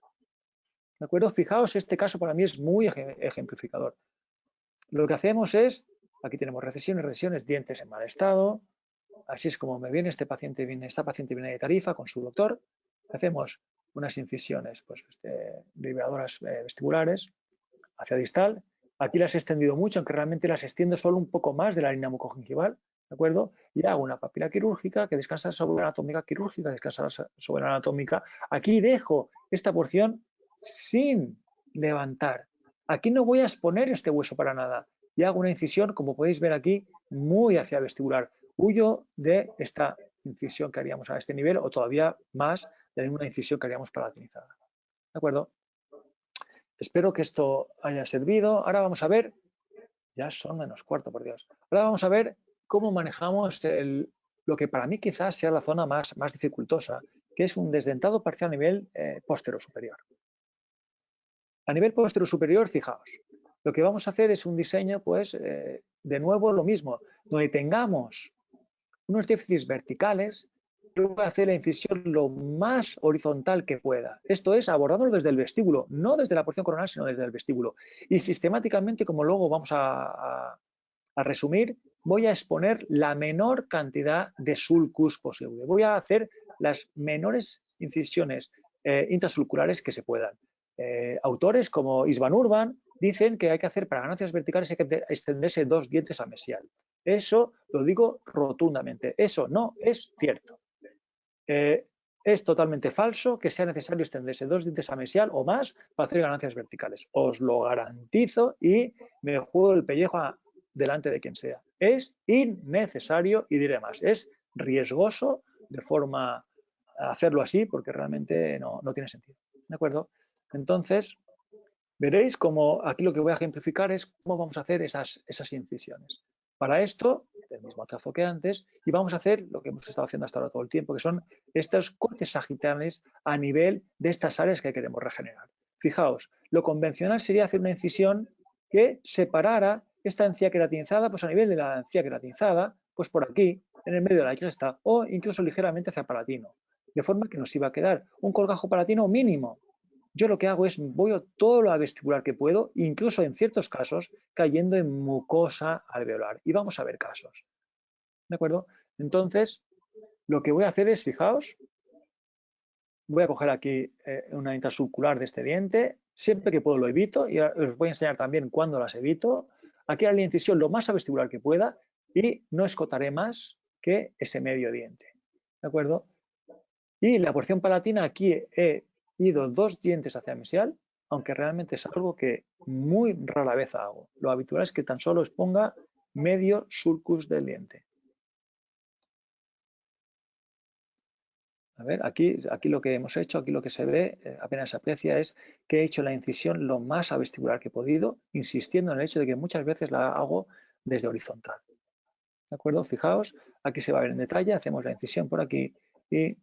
¿De acuerdo? Fijaos, este caso para mí es muy ejemplificador. Lo que hacemos es, aquí tenemos recesiones, dientes en mal estado. Así es como me viene esta paciente viene de Tarifa con su doctor. Hacemos unas incisiones pues, liberadoras vestibulares hacia distal. Aquí las he extendido mucho, aunque realmente las extiendo solo un poco más de la línea mucogingival. ¿De acuerdo? Y hago una papila quirúrgica que descansa sobre la anatómica quirúrgica, descansa sobre la anatómica. Aquí dejo esta porción sin levantar. Aquí no voy a exponer este hueso para nada. Y hago una incisión, como podéis ver aquí, muy hacia vestibular. Huyo de esta incisión que haríamos a este nivel o todavía más de una incisión que haríamos palatinizada. ¿De acuerdo? Espero que esto haya servido. Ahora vamos a ver, ya son -4, por Dios. Ahora vamos a ver cómo manejamos lo que para mí quizás sea la zona más dificultosa, que es un desdentado parcial a nivel posterior-superior. A nivel posterior-superior, fijaos, lo que vamos a hacer es un diseño, pues, de nuevo lo mismo, donde tengamos unos déficits verticales yo voy a hacer la incisión lo más horizontal que pueda. Esto es, abordándolo desde el vestíbulo, no desde la porción coronal, sino desde el vestíbulo. Y sistemáticamente, como luego vamos a resumir, voy a exponer la menor cantidad de sulcus posible. Voy a hacer las menores incisiones intrasulculares que se puedan. Autores como Isvan Urban dicen que hay que hacer para ganancias verticales hay que extenderse 2 dientes a mesial. Eso lo digo rotundamente. Eso no es cierto. Es totalmente falso que sea necesario extenderse 2 dientes a mesial o más para hacer ganancias verticales. Os lo garantizo y me juego el pellejo delante de quien sea. Es innecesario y diré más, es riesgoso de forma a hacerlo así porque realmente no tiene sentido. ¿De acuerdo? Entonces, veréis cómo aquí lo que voy a ejemplificar es cómo vamos a hacer esas incisiones. Para esto, el mismo trazo que antes, y vamos a hacer lo que hemos estado haciendo hasta ahora todo el tiempo, que son estos cortes sagittales a nivel de estas áreas que queremos regenerar. Fijaos, lo convencional sería hacer una incisión que separara esta encía queratinizada, pues a nivel de la encía queratinizada, pues por aquí, en el medio de la cresta, o incluso ligeramente hacia palatino, de forma que nos iba a quedar un colgajo palatino mínimo. Yo lo que hago es voy a todo lo vestibular que puedo, incluso en ciertos casos cayendo en mucosa alveolar. Y vamos a ver casos. ¿De acuerdo? Entonces, lo que voy a hacer es, fijaos, voy a coger aquí una intrasulcular de este diente. Siempre que puedo lo evito y os voy a enseñar también cuándo las evito. Aquí haré la incisión lo más vestibular que pueda y no escotaré más que ese medio diente. ¿De acuerdo? Y la porción palatina aquí he ido 2 dientes hacia mesial, aunque realmente es algo que muy rara vez hago. Lo habitual es que tan solo exponga medio sulcus del diente. A ver, aquí lo que hemos hecho, aquí lo que se ve, apenas se aprecia, es que he hecho la incisión lo más avestibular que he podido, insistiendo en el hecho de que muchas veces la hago desde horizontal. ¿De acuerdo? Fijaos, aquí se va a ver en detalle, hacemos la incisión por aquí y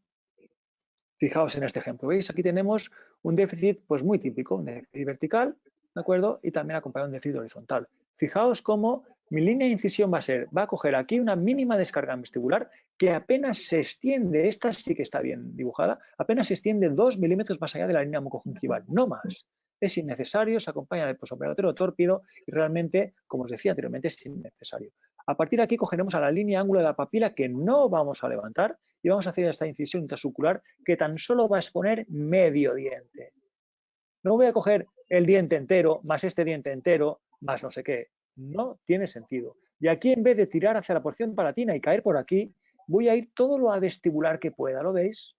fijaos en este ejemplo. ¿Veis? Aquí tenemos un déficit pues muy típico, un déficit vertical, ¿de acuerdo? Y también acompañado de un déficit horizontal. Fijaos cómo mi línea de incisión va a coger aquí una mínima descarga vestibular que apenas se extiende, esta sí que está bien dibujada, apenas se extiende 2 milímetros más allá de la línea mucogingival, no más. Es innecesario, se acompaña del posoperatorio tórpido y realmente, como os decía anteriormente, es innecesario. A partir de aquí cogeremos a la línea ángulo de la papila que no vamos a levantar y vamos a hacer esta incisión intrasulcular que tan solo va a exponer medio diente. No voy a coger el diente entero, más este diente entero, más no sé qué. No tiene sentido. Y aquí, en vez de tirar hacia la porción palatina y caer por aquí, voy a ir todo lo vestibular que pueda, ¿lo veis?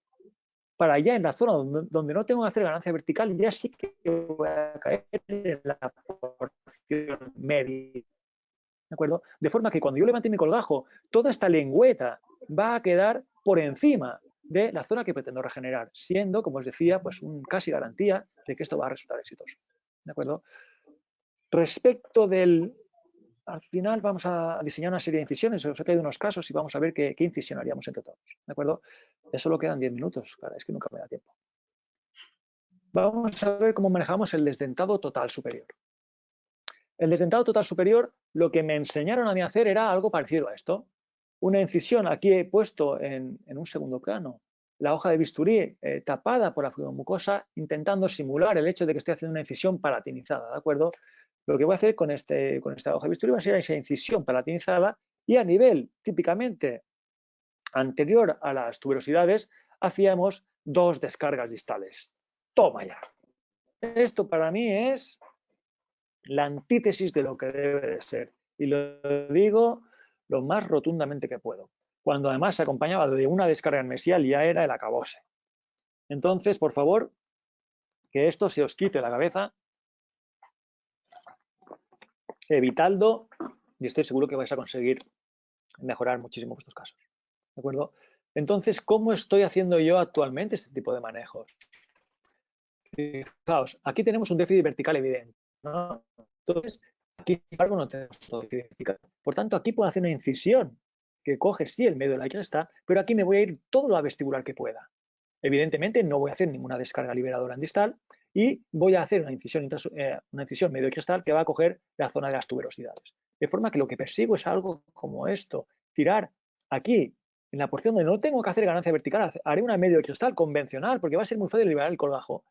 Para allá, en la zona donde no tengo que hacer ganancia vertical, ya sí que voy a caer en la porción media. ¿De acuerdo? De forma que cuando yo levante mi colgajo, toda esta lengüeta va a quedar por encima de la zona que pretendo regenerar, siendo, como os decía, pues casi garantía de que esto va a resultar exitoso. ¿De acuerdo? Respecto del... Al final vamos a diseñar una serie de incisiones, os he traído unos casos y vamos a ver qué incisión haríamos entre todos. ¿De acuerdo? Ya solo quedan 10 minutos, claro, es que nunca me da tiempo. Vamos a ver cómo manejamos el desdentado total superior. El desdentado total superior, lo que me enseñaron a mí a hacer era algo parecido a esto. Una incisión, aquí he puesto en un segundo plano la hoja de bisturí tapada por la fibromucosa, intentando simular el hecho de que estoy haciendo una incisión palatinizada, ¿de acuerdo? Lo que voy a hacer con esta hoja de bisturí va a ser esa incisión palatinizada y a nivel típicamente anterior a las tuberosidades hacíamos 2 descargas distales. Toma ya. Esto para mí es la antítesis de lo que debe de ser. Y lo digo lo más rotundamente que puedo. Cuando además se acompañaba de una descarga en mesial, ya era el acabose. Entonces, por favor, que esto se os quite la cabeza, evitando, y estoy seguro que vais a conseguir mejorar muchísimo vuestros casos. ¿De acuerdo? Entonces, ¿cómo estoy haciendo yo actualmente este tipo de manejos? Fijaos, aquí tenemos un déficit vertical evidente, ¿no? Entonces, aquí, sin embargo, no tenemos todo déficit vertical. Por tanto, aquí puedo hacer una incisión que coge, sí, el medio de la cresta, pero aquí me voy a ir todo lo vestibular que pueda. Evidentemente, no voy a hacer ninguna descarga liberadora en distal y voy a hacer una incisión medio cristal que va a coger la zona de las tuberosidades. De forma que lo que persigo es algo como esto, tirar aquí En la porción donde no tengo que hacer ganancia vertical, haré una medio cristal convencional, porque va a ser muy fácil liberar el colgajo.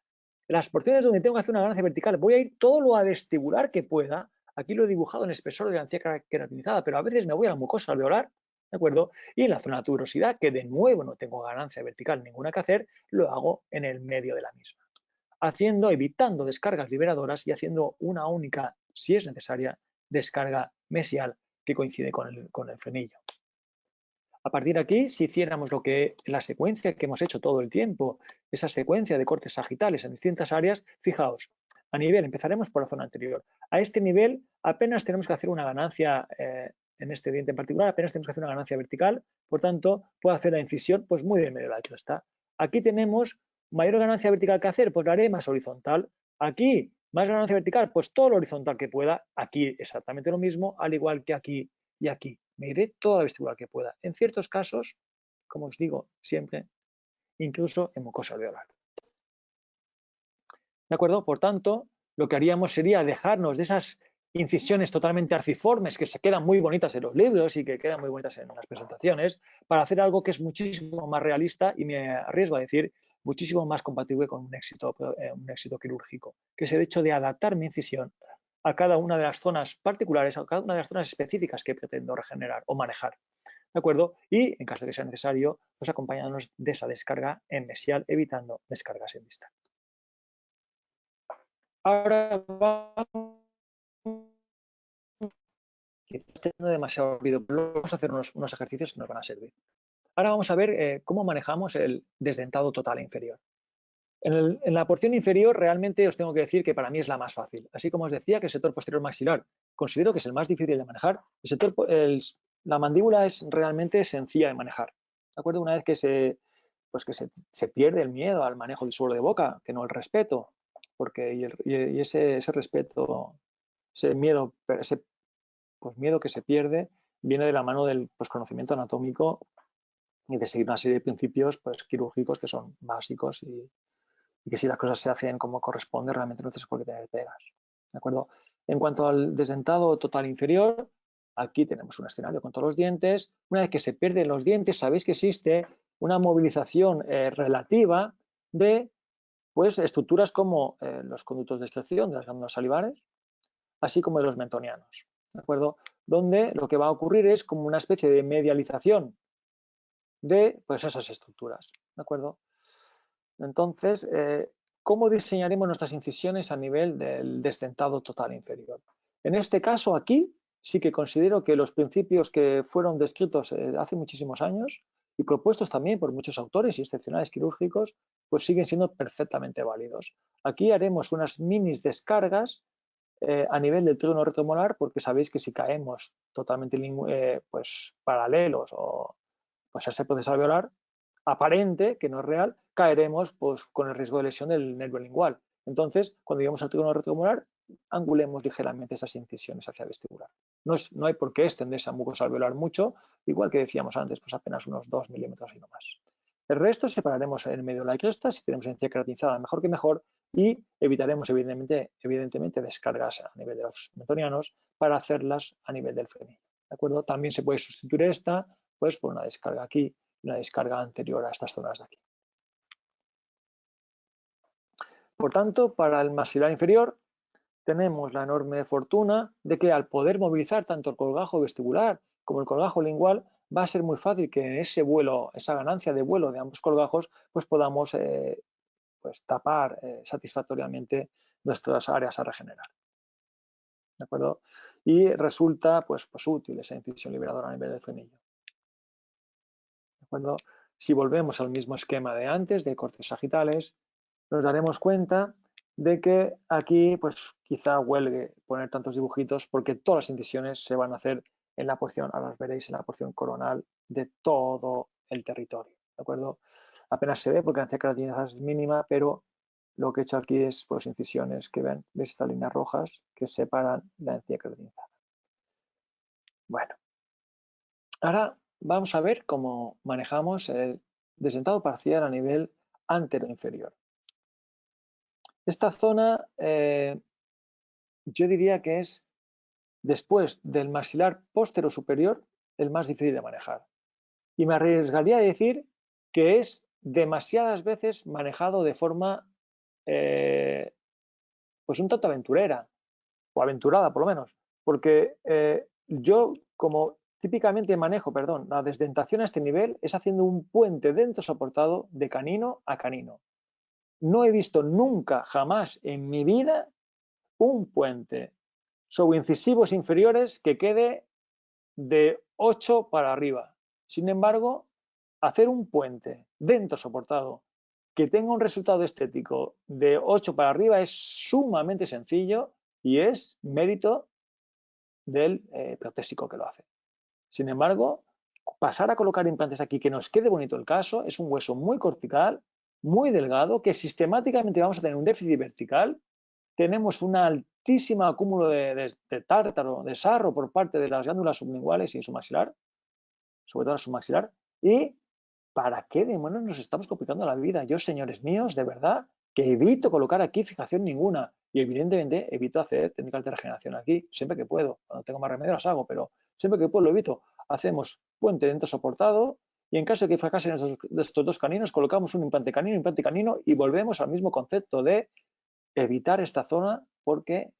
En las porciones donde tengo que hacer una ganancia vertical, voy a ir todo lo advestibular que pueda. Aquí lo he dibujado en espesor de la encía queratinizada, pero a veces me voy a la mucosa alveolar, ¿de acuerdo? Y en la zona de tuberosidad, que de nuevo no tengo ganancia vertical ninguna que hacer, lo hago en el medio de la misma. Evitando descargas liberadoras y haciendo una única, si es necesaria, descarga mesial que coincide con el frenillo. A partir de aquí, si hiciéramos la secuencia que hemos hecho todo el tiempo, esa secuencia de cortes sagitales en distintas áreas, fijaos, a nivel, empezaremos por la zona anterior. A este nivel apenas tenemos que hacer una ganancia, en este diente en particular, apenas tenemos que hacer una ganancia vertical, por tanto, puedo hacer la incisión pues muy en medio de la cresta. Aquí tenemos mayor ganancia vertical que hacer, pues la haré más horizontal. Aquí, más ganancia vertical, pues todo lo horizontal que pueda. Aquí exactamente lo mismo, al igual que aquí y aquí. Me iré toda la vestibular que pueda. En ciertos casos, como os digo siempre, incluso en mucosa alveolar. ¿De acuerdo? Por tanto, lo que haríamos sería dejarnos de esas incisiones totalmente arciformes que se quedan muy bonitas en los libros y que quedan muy bonitas en las presentaciones, para hacer algo que es muchísimo más realista y me arriesgo a decir muchísimo más compatible con un éxito quirúrgico, que es el hecho de adaptar mi incisión a cada una de las zonas particulares, a cada una de las zonas específicas que pretendo regenerar o manejar. ¿De acuerdo? Y en caso de que sea necesario, pues acompañarnos de esa descarga en mesial, evitando descargas en distal. Ahora vamos, quizás teniendo demasiado ruido, pero vamos a hacer unos ejercicios que nos van a servir. Ahora vamos a ver cómo manejamos el desdentado total inferior. En la porción inferior realmente os tengo que decir que para mí es la más fácil. Así como os decía que el sector posterior maxilar considero que es el más difícil de manejar, la mandíbula es realmente sencilla de manejar. ¿De acuerdo? Una vez que se pierde el miedo al manejo del suelo de boca, que no el respeto, porque ese respeto, ese miedo que se pierde viene de la mano del conocimiento anatómico y de seguir una serie de principios quirúrgicos que son básicos y que si las cosas se hacen como corresponde, realmente no tienes por qué tener pegas. ¿De acuerdo? En cuanto al desdentado total inferior, aquí tenemos un escenario con todos los dientes. Una vez que se pierden los dientes, sabéis que existe una movilización relativa de estructuras como los conductos de excreción de las glándulas salivares, así como de los mentonianos. ¿De acuerdo? Donde lo que va a ocurrir es como una especie de medialización de esas estructuras. ¿De acuerdo? Entonces, ¿cómo diseñaremos nuestras incisiones a nivel del desdentado total inferior? En este caso, aquí sí que considero que los principios que fueron descritos hace muchísimos años y propuestos también por muchos autores y excepcionales quirúrgicos, pues siguen siendo perfectamente válidos. Aquí haremos unas minis descargas a nivel del trígono retromolar, porque sabéis que si caemos totalmente paralelos o ese proceso alveolar aparente, que no es real, caeremos con el riesgo de lesión del nervio lingual. Entonces, cuando lleguemos al trígono retromolar, angulemos ligeramente esas incisiones hacia vestibular. No hay por qué extenderse a mucosa alveolar mucho, igual que decíamos antes, pues apenas unos 2 milímetros y no más. El resto separaremos en medio de la cresta, si tenemos encía queratinizada mejor que mejor, y evitaremos evidentemente descargas a nivel de los mentonianos para hacerlas a nivel del frenillo. ¿De acuerdo? También se puede sustituir esta por una descarga aquí y una descarga anterior a estas zonas de aquí. Por tanto, para el maxilar inferior tenemos la enorme fortuna de que al poder movilizar tanto el colgajo vestibular como el colgajo lingual, va a ser muy fácil que en ese vuelo, esa ganancia de vuelo de ambos colgajos, podamos tapar satisfactoriamente nuestras áreas a regenerar. ¿De acuerdo? Y resulta útil esa incisión liberadora a nivel del frenillo. ¿De acuerdo? Si volvemos al mismo esquema de antes, de cortes sagitales, nos daremos cuenta de que aquí quizá huelgue poner tantos dibujitos porque todas las incisiones se van a hacer en la porción, ahora las veréis, en la porción coronal de todo el territorio. ¿De acuerdo? Apenas se ve porque la encía queratinizada es mínima, pero lo que he hecho aquí es incisiones que ven, ¿veis estas líneas rojas que separan la encía queratinizada? Bueno, ahora vamos a ver cómo manejamos el desdentado parcial a nivel antero-inferior. Esta zona yo diría que es, después del maxilar posterior superior, el más difícil de manejar. Y me arriesgaría a decir que es demasiadas veces manejado de forma pues un tanto aventurera, o aventurada por lo menos, porque yo como típicamente manejo, perdón, la desdentación a este nivel es haciendo un puente dentro soportado de canino a canino. No he visto nunca, jamás en mi vida, un puente sobre incisivos inferiores que quede de 8 para arriba. Sin embargo, hacer un puente dentro soportado que tenga un resultado estético de 8 para arriba es sumamente sencillo y es mérito del protésico que lo hace. Sin embargo, pasar a colocar implantes aquí que nos quede bonito el caso es un hueso muy cortical, muy delgado, que sistemáticamente vamos a tener un déficit vertical. Tenemos un altísimo acúmulo de tártaro, de sarro por parte de las glándulas sublinguales y submaxilar, sobre todo la submaxilar. ¿Y para qué demonios nos estamos complicando la vida? Yo, señores míos, de verdad que evito colocar aquí fijación ninguna y evidentemente evito hacer técnicas de regeneración aquí, siempre que puedo. Cuando tengo más remedio las hago, pero siempre que puedo lo evito. Hacemos puente dentro soportado y en caso de que fracasen estos dos caninos, colocamos un implante canino y volvemos al mismo concepto de evitar esta zona porque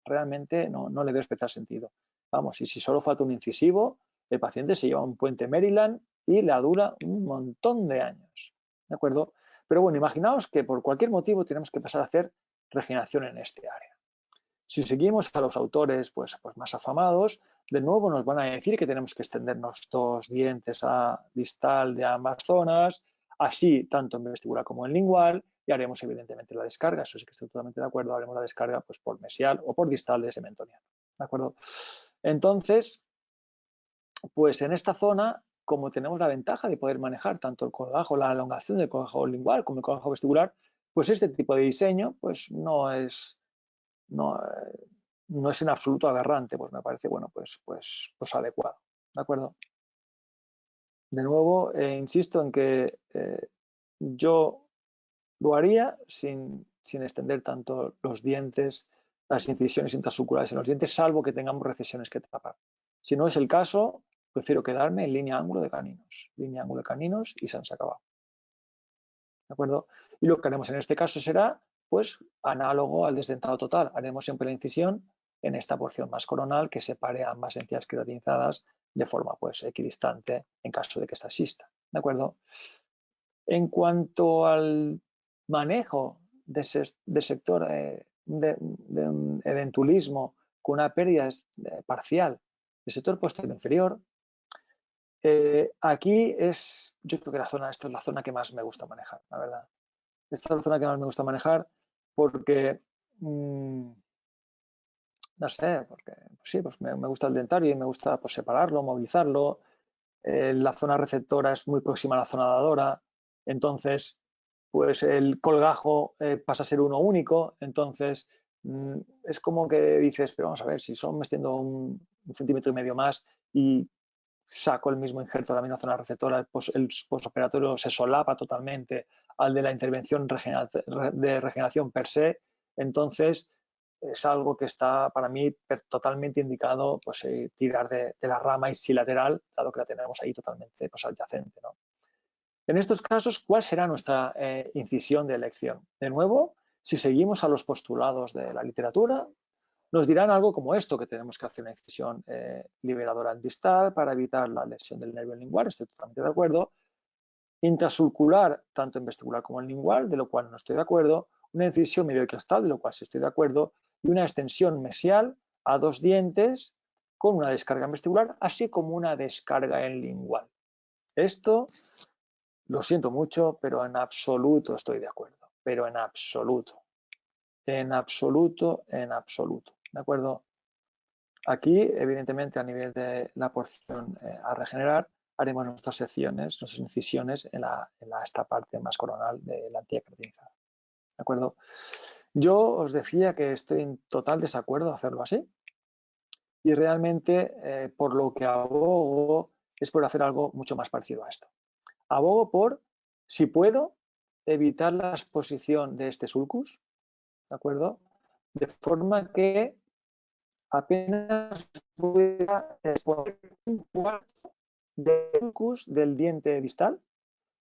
realmente no le veo especial sentido. Vamos, y si solo falta un incisivo, el paciente se lleva un puente Maryland y le dura un montón de años. ¿De acuerdo? Pero bueno, imaginaos que por cualquier motivo tenemos que pasar a hacer regeneración en este área. Si seguimos a los autores pues más afamados, de nuevo nos van a decir que tenemos que extendernos dos dientes a distal de ambas zonas, así tanto en vestibular como en lingual, y haremos evidentemente la descarga, eso sí que estoy totalmente de acuerdo, haremos la descarga pues por mesial o por distal de ese mentoniano. ¿De acuerdo? Entonces, pues en esta zona, como tenemos la ventaja de poder manejar tanto el colgajo, la elongación del colgajo lingual como el colgajo vestibular, pues este tipo de diseño pues no es en absoluto aberrante, pues me parece, bueno, pues adecuado. ¿De acuerdo? De nuevo, insisto en que yo lo haría sin extender tanto los dientes, las incisiones intrasulculares en los dientes, salvo que tengamos recesiones que tapar. Si no es el caso, prefiero quedarme en línea ángulo de caninos. Línea ángulo de caninos y se han acabado. ¿De acuerdo? Y lo que haremos en este caso será, pues, análogo al desdentado total. Haremos siempre la incisión en esta porción más coronal que separe ambas encías queratinizadas de forma, pues, equidistante en caso de que esta exista. ¿De acuerdo? En cuanto al manejo de sector de un eventualismo con una pérdida parcial del sector posterior inferior, aquí yo creo que esta es la zona que más me gusta manejar, la verdad. Esta es la zona que más me gusta manejar porque, no sé, porque pues sí, pues me gusta el dentario y me gusta pues, separarlo, movilizarlo. La zona receptora es muy próxima a la zona dadora, entonces pues el colgajo pasa a ser uno único, entonces es como que dices, pero vamos a ver, si solo me extiendo un centímetro y medio más y saco el mismo injerto de la misma zona receptora, pues el postoperatorio se solapa totalmente al de la intervención de regeneración per se, entonces es algo que está para mí totalmente indicado pues, tirar de la rama ipsilateral, dado que la tenemos ahí totalmente pues, adyacente, ¿no? En estos casos, ¿cuál será nuestra incisión de elección? De nuevo, si seguimos a los postulados de la literatura, nos dirán algo como esto, que tenemos que hacer una incisión liberadora en distal para evitar la lesión del nervio lingual, estoy totalmente de acuerdo. Intrasulcular, tanto en vestibular como en lingual, de lo cual no estoy de acuerdo. Una incisión medioclastal, de lo cual sí estoy de acuerdo. Y una extensión mesial a dos dientes con una descarga en vestibular, así como una descarga en lingual. Esto, lo siento mucho, pero en absoluto estoy de acuerdo. Pero en absoluto. En absoluto, en absoluto. ¿De acuerdo? Aquí, evidentemente, a nivel de la porción a regenerar, haremos nuestras secciones, nuestras incisiones en esta parte más coronal de la encía queratinizada. ¿De acuerdo? Yo os decía que estoy en total desacuerdo de hacerlo así y realmente por lo que abogo es por hacer algo mucho más parecido a esto. Abogo por, si puedo, evitar la exposición de este sulcus, ¿de acuerdo? De forma que apenas pueda exponer un cuarto del sulcus del diente distal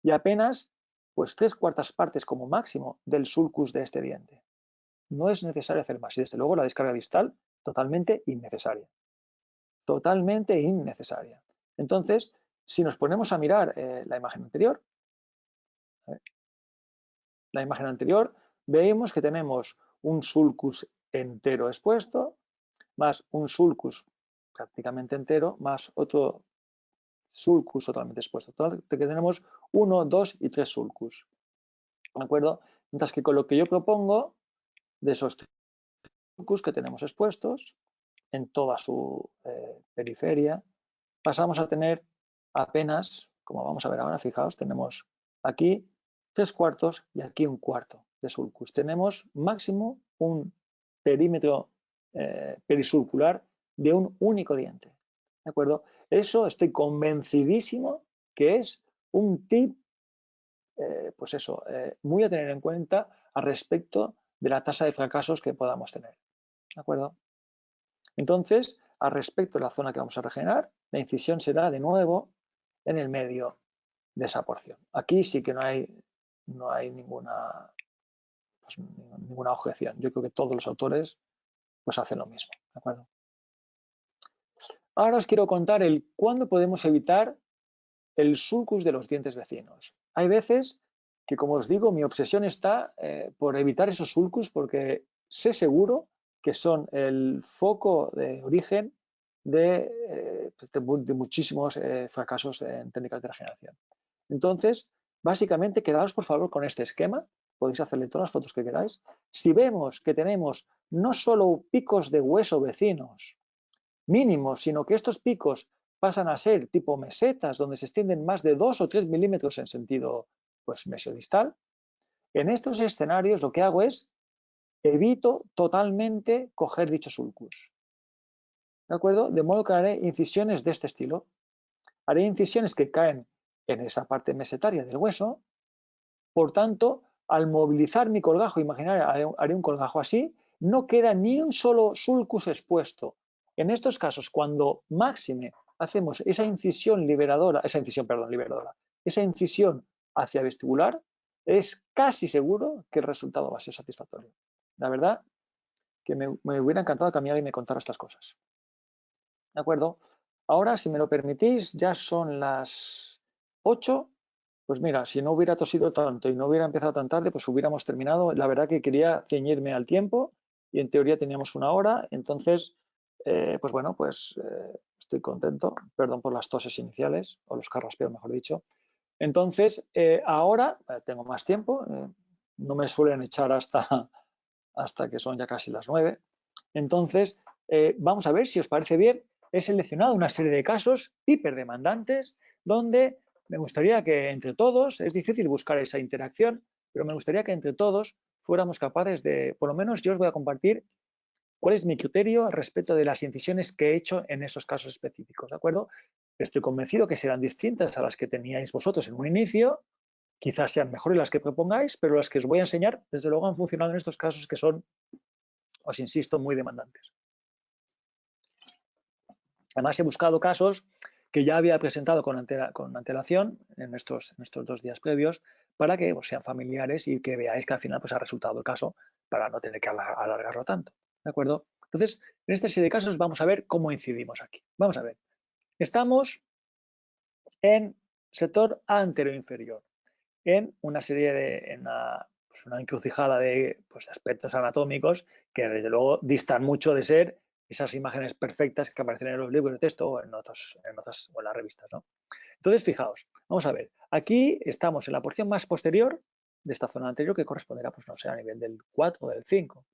y apenas pues 3/4 partes como máximo del sulcus de este diente. No es necesario hacer más y desde luego la descarga distal totalmente innecesaria. Totalmente innecesaria. Entonces, si nos ponemos a mirar la imagen anterior, vemos que tenemos un sulcus entero expuesto, más un sulcus prácticamente entero, más otro sulcus totalmente expuesto. Entonces, que tenemos 1, 2 y 3 sulcus. ¿De acuerdo? Mientras que con lo que yo propongo, de esos 3 sulcus que tenemos expuestos en toda su periferia, pasamos a tener apenas, como vamos a ver ahora, fijaos, tenemos aquí 3/4 y aquí 1/4 de sulcus. Tenemos máximo un perímetro perisurcular de un único diente. ¿De acuerdo? Eso estoy convencidísimo que es un tip, pues eso, muy a tener en cuenta al respecto de la tasa de fracasos que podamos tener. ¿De acuerdo? Entonces, al respecto de la zona que vamos a regenerar, la incisión será de nuevo en el medio de esa porción. Aquí sí que no hay ninguna, pues, ninguna objeción. Yo creo que todos los autores pues hacen lo mismo. ¿De acuerdo? Ahora os quiero contar el cuándo podemos evitar el sulcus de los dientes vecinos. Hay veces que, como os digo, mi obsesión está por evitar esos sulcus porque sé seguro que son el foco de origen de muchísimos fracasos en técnicas de regeneración. Entonces, básicamente, quedaos por favor con este esquema. Podéis hacerle todas las fotos que queráis. Si vemos que tenemos no solo picos de hueso vecinos mínimos, sino que estos picos pasan a ser tipo mesetas, donde se extienden más de 2 o 3 milímetros en sentido pues, mesiodistal, en estos escenarios lo que hago es evito totalmente coger dichos sulcus. ¿De acuerdo? De modo que haré incisiones de este estilo. Haré incisiones que caen en esa parte mesetaria del hueso. Por tanto, al movilizar mi colgajo, imaginar, haré un colgajo así, no queda ni un solo sulcus expuesto. En estos casos, cuando máxime hacemos esa incisión liberadora, esa incisión hacia vestibular, es casi seguro que el resultado va a ser satisfactorio. La verdad que me hubiera encantado que a mí alguien me contara estas cosas. ¿De acuerdo? Ahora, si me lo permitís, ya son las 8. Pues mira, si no hubiera tosido tanto y no hubiera empezado tan tarde, pues hubiéramos terminado. La verdad que quería ceñirme al tiempo y en teoría teníamos 1 hora. Entonces, pues bueno, pues estoy contento. Perdón por las toses iniciales, o los carraspeos, mejor dicho. Entonces, ahora tengo más tiempo. No me suelen echar hasta que son ya casi las 9. Entonces, vamos a ver si os parece bien. He seleccionado una serie de casos hiperdemandantes donde me gustaría que entre todos, es difícil buscar esa interacción, pero me gustaría que entre todos fuéramos capaces de, por lo menos yo os voy a compartir cuál es mi criterio al respecto de las incisiones que he hecho en esos casos específicos, ¿de acuerdo? Estoy convencido que serán distintas a las que teníais vosotros en un inicio, quizás sean mejores las que propongáis, pero las que os voy a enseñar, desde luego, han funcionado en estos casos que son, os insisto, muy demandantes. Además, he buscado casos que ya había presentado con antelación en estos 2 días previos para que sean familiares y que veáis que al final pues, ha resultado el caso para no tener que alargarlo tanto. ¿De acuerdo? Entonces, en esta serie de casos vamos a ver cómo incidimos aquí. Vamos a ver. Estamos en sector anteroinferior, en una serie de, una encrucijada de aspectos anatómicos que desde luego distan mucho de ser esas imágenes perfectas que aparecen en los libros de texto o en otras o en las revistas, ¿no? Entonces, fijaos, vamos a ver, aquí estamos en la porción más posterior de esta zona anterior que corresponderá, pues no sé, a nivel del 4 o del 5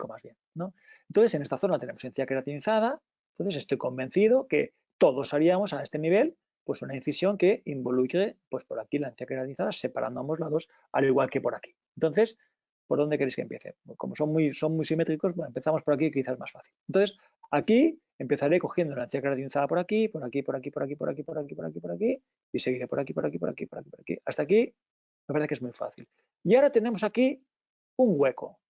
más bien, ¿no? Entonces, en esta zona tenemos encía queratinizada, entonces estoy convencido que todos haríamos a este nivel pues una incisión que involucre pues por aquí la encía queratinizada separando ambos lados, al igual que por aquí. Entonces, ¿por dónde queréis que empiece? Como son muy simétricos, bueno, empezamos por aquí, quizás más fácil. Entonces, aquí empezaré cogiendo la encía queratinizada por aquí, por aquí, por aquí, por aquí, por aquí, por aquí, por aquí, por aquí, y seguiré por aquí, por aquí, por aquí, por aquí, por aquí. Hasta aquí, la verdad que es muy fácil. Y ahora tenemos aquí un hueco.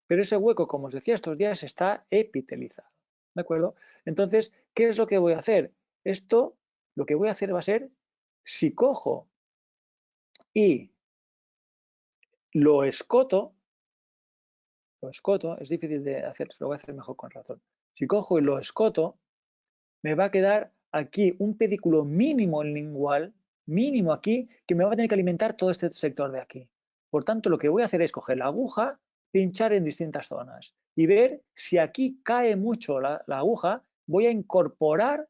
Pero ese hueco, como os decía estos días, está epitelizado. ¿De acuerdo? Entonces, ¿qué es lo que voy a hacer? Esto lo que voy a hacer va a ser, si cojo y lo escoto, es difícil de hacer, lo voy a hacer mejor con el ratón. Si cojo y lo escoto, me va a quedar aquí un pedículo mínimo lingual, mínimo aquí, que me va a tener que alimentar todo este sector de aquí. Por tanto, lo que voy a hacer es coger la aguja, pinchar en distintas zonas y ver si aquí cae mucho la aguja, voy a incorporar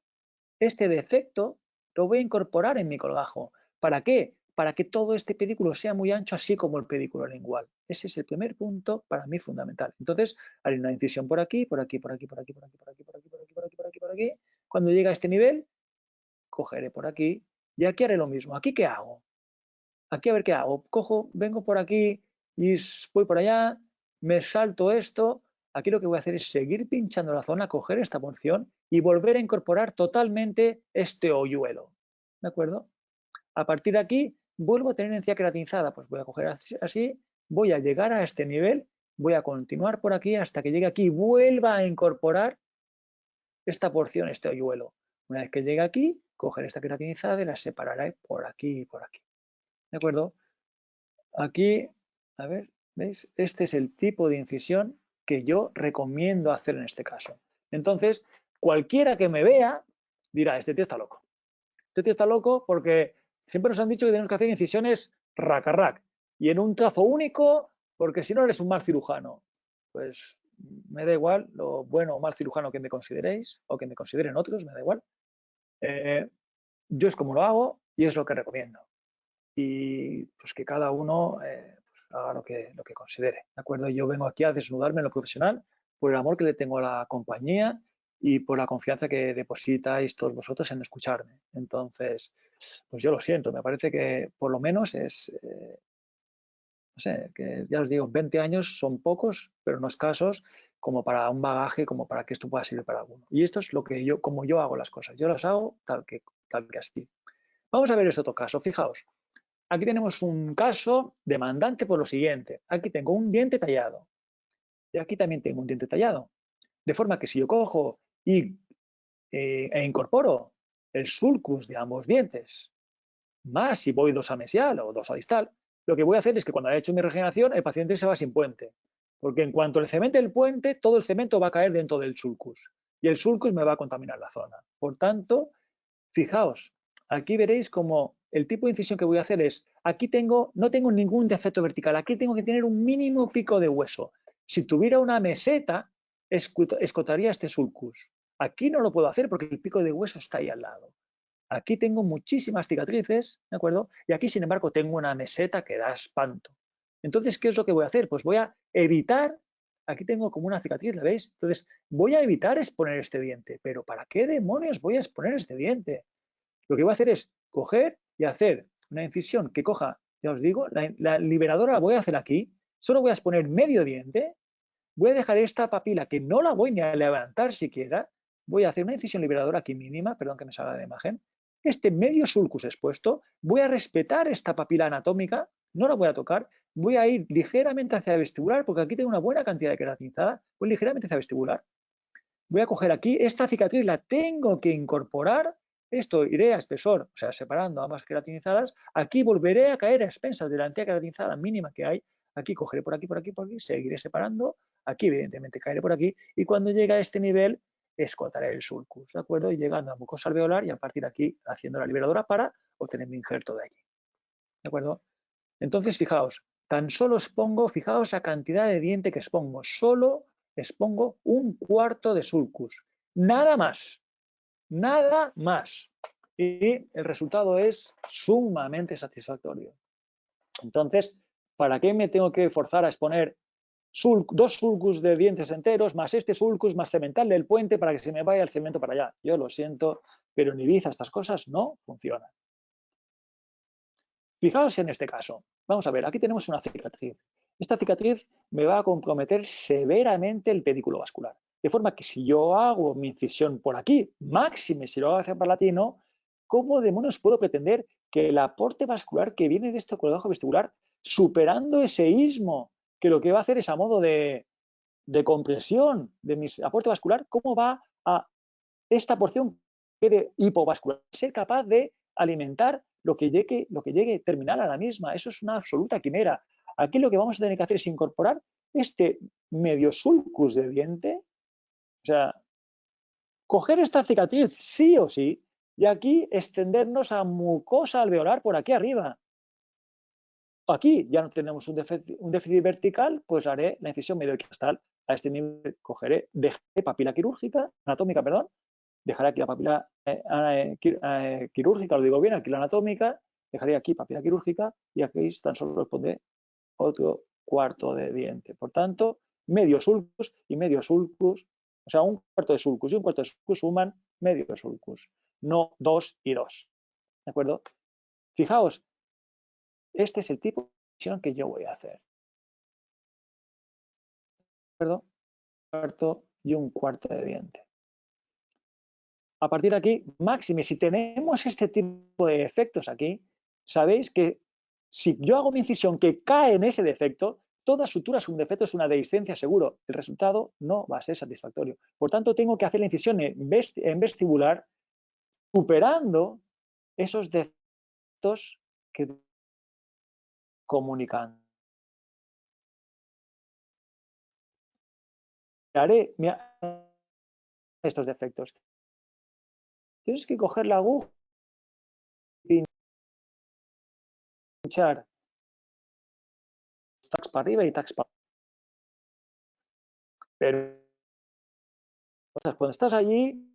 este defecto, lo voy a incorporar en mi colgajo. ¿Para qué? Para que todo este pedículo sea muy ancho, así como el pedículo lingual. Ese es el primer punto para mí fundamental. Entonces, haré una incisión por aquí, por aquí, por aquí, por aquí, por aquí, por aquí, por aquí, por aquí, por aquí, por aquí, por aquí. Cuando llegue a este nivel, cogeré por aquí y aquí haré lo mismo. ¿Aquí qué hago? Aquí a ver qué hago. Cojo, vengo por aquí y voy por allá, me salto esto. Aquí lo que voy a hacer es seguir pinchando la zona, coger esta porción y volver a incorporar totalmente este hoyuelo. ¿De acuerdo? A partir de aquí, vuelvo a tener encía queratinizada. Pues voy a coger así, voy a llegar a este nivel, voy a continuar por aquí hasta que llegue aquí y vuelva a incorporar esta porción, este hoyuelo. Una vez que llegue aquí, cogeré esta queratinizada y la separaré por aquí y por aquí. ¿De acuerdo? Aquí, a ver, ¿veis? Este es el tipo de incisión que yo recomiendo hacer en este caso. Entonces, cualquiera que me vea dirá, este tío está loco. Este tío está loco porque siempre nos han dicho que tenemos que hacer incisiones rack a rack y en un trazo único, porque si no eres un mal cirujano. Pues me da igual lo bueno o mal cirujano que me consideréis o que me consideren otros, me da igual. Yo es como lo hago y es lo que recomiendo. Y pues que cada uno pues, haga lo que considere. ¿De acuerdo? Yo vengo aquí a desnudarme en lo profesional por el amor que le tengo a la compañía y por la confianza que depositáis todos vosotros en escucharme. Entonces, pues yo lo siento, me parece que por lo menos es, no sé, que ya os digo, 20 años son pocos, pero no escasos, como para un bagaje, como para que esto pueda servir para alguno. Y esto es lo que yo, como yo hago las cosas. Yo las hago tal que así. Vamos a ver este otro caso. Fijaos, aquí tenemos un caso demandante por lo siguiente. Aquí tengo un diente tallado y aquí también tengo un diente tallado. De forma que si yo cojo e incorporo el sulcus de ambos dientes, más si voy dosamesial o dosadistal, lo que voy a hacer es que cuando haya hecho mi regeneración, el paciente se va sin puente. Porque en cuanto le cemente el puente, todo el cemento va a caer dentro del sulcus. Y el sulcus me va a contaminar la zona. Por tanto, fijaos, aquí veréis como el tipo de incisión que voy a hacer es, aquí no tengo ningún defecto vertical, aquí tengo que tener un mínimo pico de hueso. Si tuviera una meseta, escotaría este sulcus. Aquí no lo puedo hacer porque el pico de hueso está ahí al lado. Aquí tengo muchísimas cicatrices, ¿de acuerdo? Y aquí, sin embargo, tengo una meseta que da espanto. Entonces, ¿qué es lo que voy a hacer? Pues voy a evitar, aquí tengo como una cicatriz, ¿la veis? Entonces, voy a evitar exponer este diente. ¿Pero para qué demonios voy a exponer este diente? Lo que voy a hacer es coger y hacer una incisión que coja, ya os digo, la liberadora la voy a hacer aquí, solo voy a exponer medio diente, voy a dejar esta papila que no la voy ni a levantar siquiera, voy a hacer una incisión liberadora aquí mínima, perdón que me salga de la imagen, este medio sulcus expuesto, voy a respetar esta papila anatómica, no la voy a tocar, voy a ir ligeramente hacia el vestibular, porque aquí tengo una buena cantidad de queratinizada, voy ligeramente hacia el vestibular, voy a coger aquí, esta cicatriz la tengo que incorporar, esto iré a espesor, o sea, separando ambas queratinizadas, aquí volveré a caer a expensas de la entidad queratinizada mínima que hay, aquí cogeré por aquí, por aquí, por aquí, seguiré separando, aquí evidentemente caeré por aquí, y cuando llegue a este nivel, escotaré el sulcus, ¿de acuerdo? Y llegando a mucosa alveolar y a partir de aquí haciendo la liberadora para obtener mi injerto de aquí, ¿de acuerdo? Entonces, fijaos, tan solo expongo, fijaos la cantidad de diente que expongo, solo expongo un cuarto de sulcus, nada más, nada más. Y el resultado es sumamente satisfactorio. Entonces, ¿para qué me tengo que forzar a exponer dos sulcus de dientes enteros, más este sulcus, más cemental del puente para que se me vaya el cemento para allá? Yo lo siento, pero en Ibiza estas cosas no funcionan. Fijaos en este caso. Vamos a ver, aquí tenemos una cicatriz. Esta cicatriz me va a comprometer severamente el pedículo vascular. De forma que si yo hago mi incisión por aquí, máxime si lo hago hacia el palatino, ¿cómo demonios puedo pretender que el aporte vascular que viene de este colgajo vestibular, superando ese istmo, que lo que va a hacer es a modo de compresión de mi aporte vascular, cómo va a esta porción quede hipovascular, ser capaz de alimentar lo que llegue terminal a la misma. Eso es una absoluta quimera. Aquí lo que vamos a tener que hacer es incorporar este medio sulcus de diente, o sea, coger esta cicatriz sí o sí, y aquí extendernos a mucosa alveolar por aquí arriba. Aquí ya no tenemos un déficit vertical, pues haré la incisión medioquistal. A este nivel cogeré, dejaré papila quirúrgica, anatómica, perdón, dejaré aquí la papila quirúrgica, lo digo bien, aquí la anatómica, dejaré aquí papila quirúrgica y aquí tan solo responde otro cuarto de diente. Por tanto, medio sulcus y medio sulcus, o sea, un cuarto de sulcus y un cuarto de sulcus suman medio sulcus, no 2 y 2. ¿De acuerdo? Fijaos, este es el tipo de incisión que yo voy a hacer. ¿De acuerdo? Un cuarto y un cuarto de diente. A partir de aquí, máxime, si tenemos este tipo de efectos aquí, sabéis que si yo hago una incisión que cae en ese defecto, toda sutura es un defecto, es una dehiscencia seguro. El resultado no va a ser satisfactorio. Por tanto, tengo que hacer la incisión en vestibular superando esos defectos que comunican. Haré estos defectos. Tienes que coger la aguja y pinchar tax para arriba y tax para abajo. Pero cuando estás allí,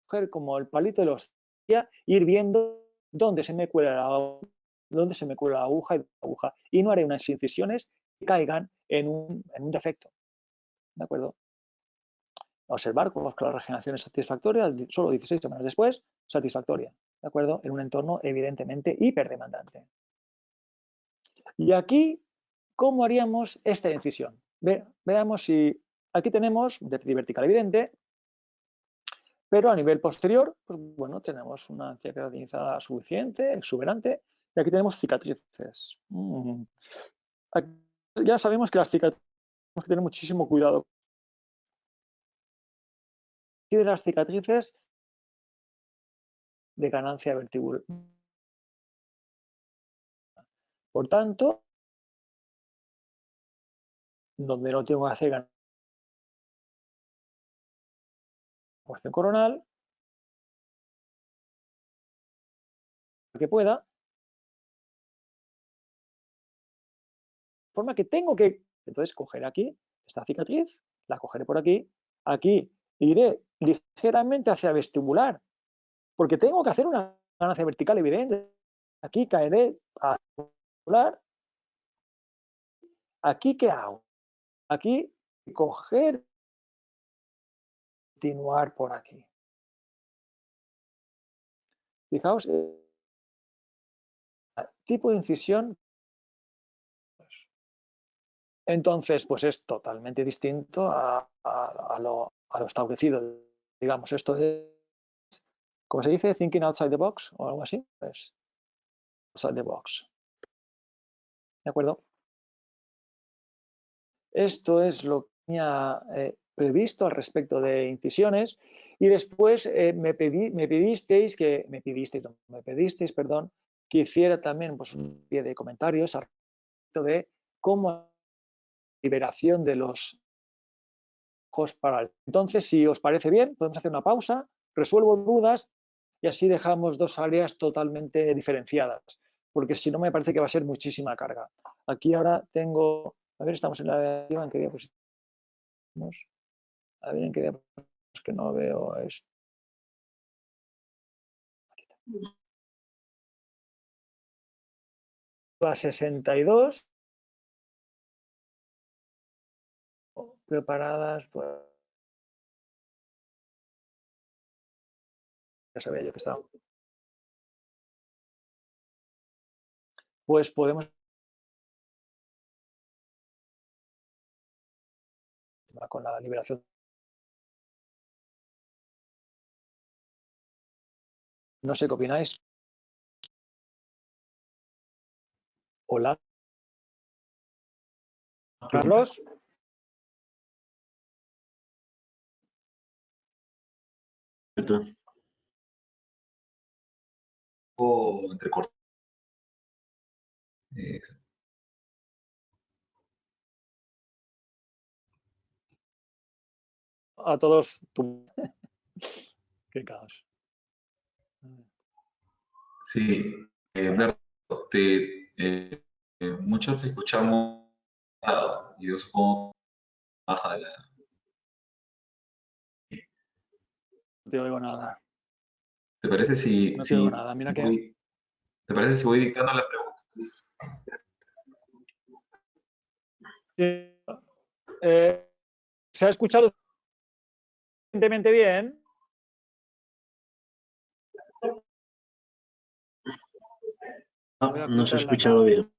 coger como el palito de los ir viendo dónde se me cuela la aguja y no haré unas incisiones que caigan en un defecto. ¿De acuerdo? Observar que la regeneración es satisfactoria, solo 16 semanas después, satisfactoria. ¿De acuerdo? En un entorno evidentemente hiperdemandante. Y aquí, ¿cómo haríamos esta incisión? Veamos si aquí tenemos déficit vertical evidente, pero a nivel posterior, pues bueno, tenemos una ansia queratinizada suficiente, exuberante, y aquí tenemos cicatrices. Aquí ya sabemos que las cicatrices tenemos que tener muchísimo cuidado. Y de las cicatrices de ganancia vertical. Por tanto, donde no tengo que hacer ganancia coronal, que pueda, de forma que tengo que, entonces, coger aquí esta cicatriz, la cogeré por aquí iré ligeramente hacia vestibular, porque tengo que hacer una ganancia vertical evidente. Aquí caeré a vestibular. Aquí, ¿qué hago? Aquí, coger, continuar por aquí. Fijaos, tipo de incisión. Entonces, pues es totalmente distinto a lo establecido. Digamos, esto es, ¿cómo se dice? Thinking outside the box o algo así. Pues, outside the box. ¿De acuerdo? Esto es lo que tenía previsto al respecto de incisiones. Y después me pedisteis, perdón, que hiciera también pues, un pie de comentarios al respecto de cómo liberación de los ojos para. Entonces, si os parece bien, podemos hacer una pausa, resuelvo dudas y así dejamos dos áreas totalmente diferenciadas, porque si no me parece que va a ser muchísima carga. Aquí ahora tengo, a ver, estamos en la de en qué diapositiva. A ver en qué diapositiva, que no veo esto. A 62 preparadas, pues ya sabía yo que estaba. Pues podemos con la liberación. No sé qué opináis. Hola. Carlos. poco entrecortado. A todos, qué caos. Sí, Berto, muchos te escuchamos, y yo supongo baja de la... No te oigo nada. ¿Te parece No te oigo nada. Mira que... ¿Te parece si voy dictando las preguntas? ¿Se ha escuchado suficientemente bien? No se ha escuchado bien.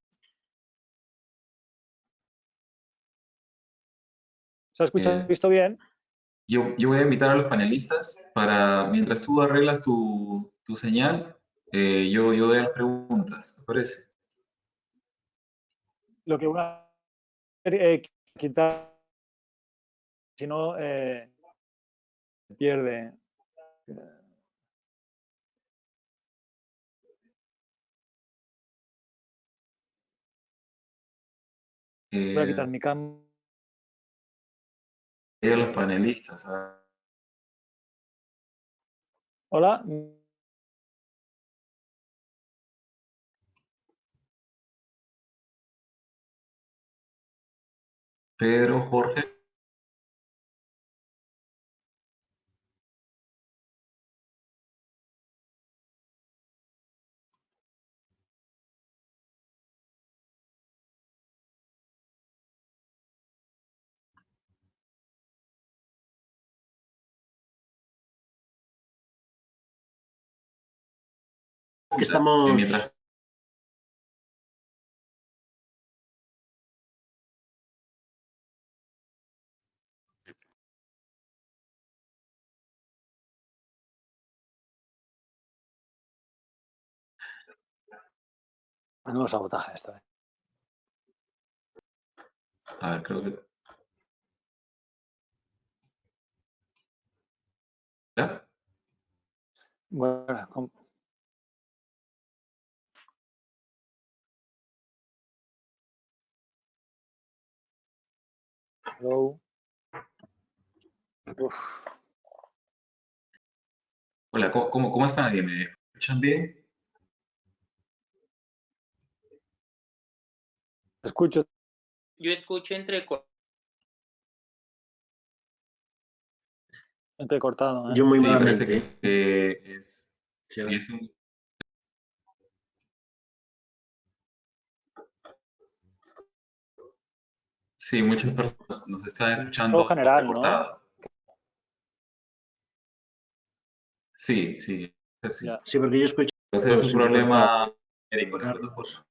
¿Se ha escuchado visto bien? Yo voy a invitar a los panelistas para, mientras tú arreglas tu señal, yo doy las preguntas, ¿te parece? Lo que voy a quitar, si no, pierde. Voy a quitar mi cámara. A los panelistas. Hola. Pedro, Jorge. Estamos... Mientras... Menudo sabotaje esto. A ver, creo que... ¿Ya? Bueno, hello. Uf. Hola, ¿cómo están? ¿Me escuchan bien? Escucho. Yo escucho entrecortado. Yo muy Sí, malamente. parece que es... Sí, Sí, es un... Sí, muchas personas nos están escuchando General, cortado. Sí, sí. Sí, Ya. sí, porque yo escucho entonces es un problema médico, la Carlos. plataforma.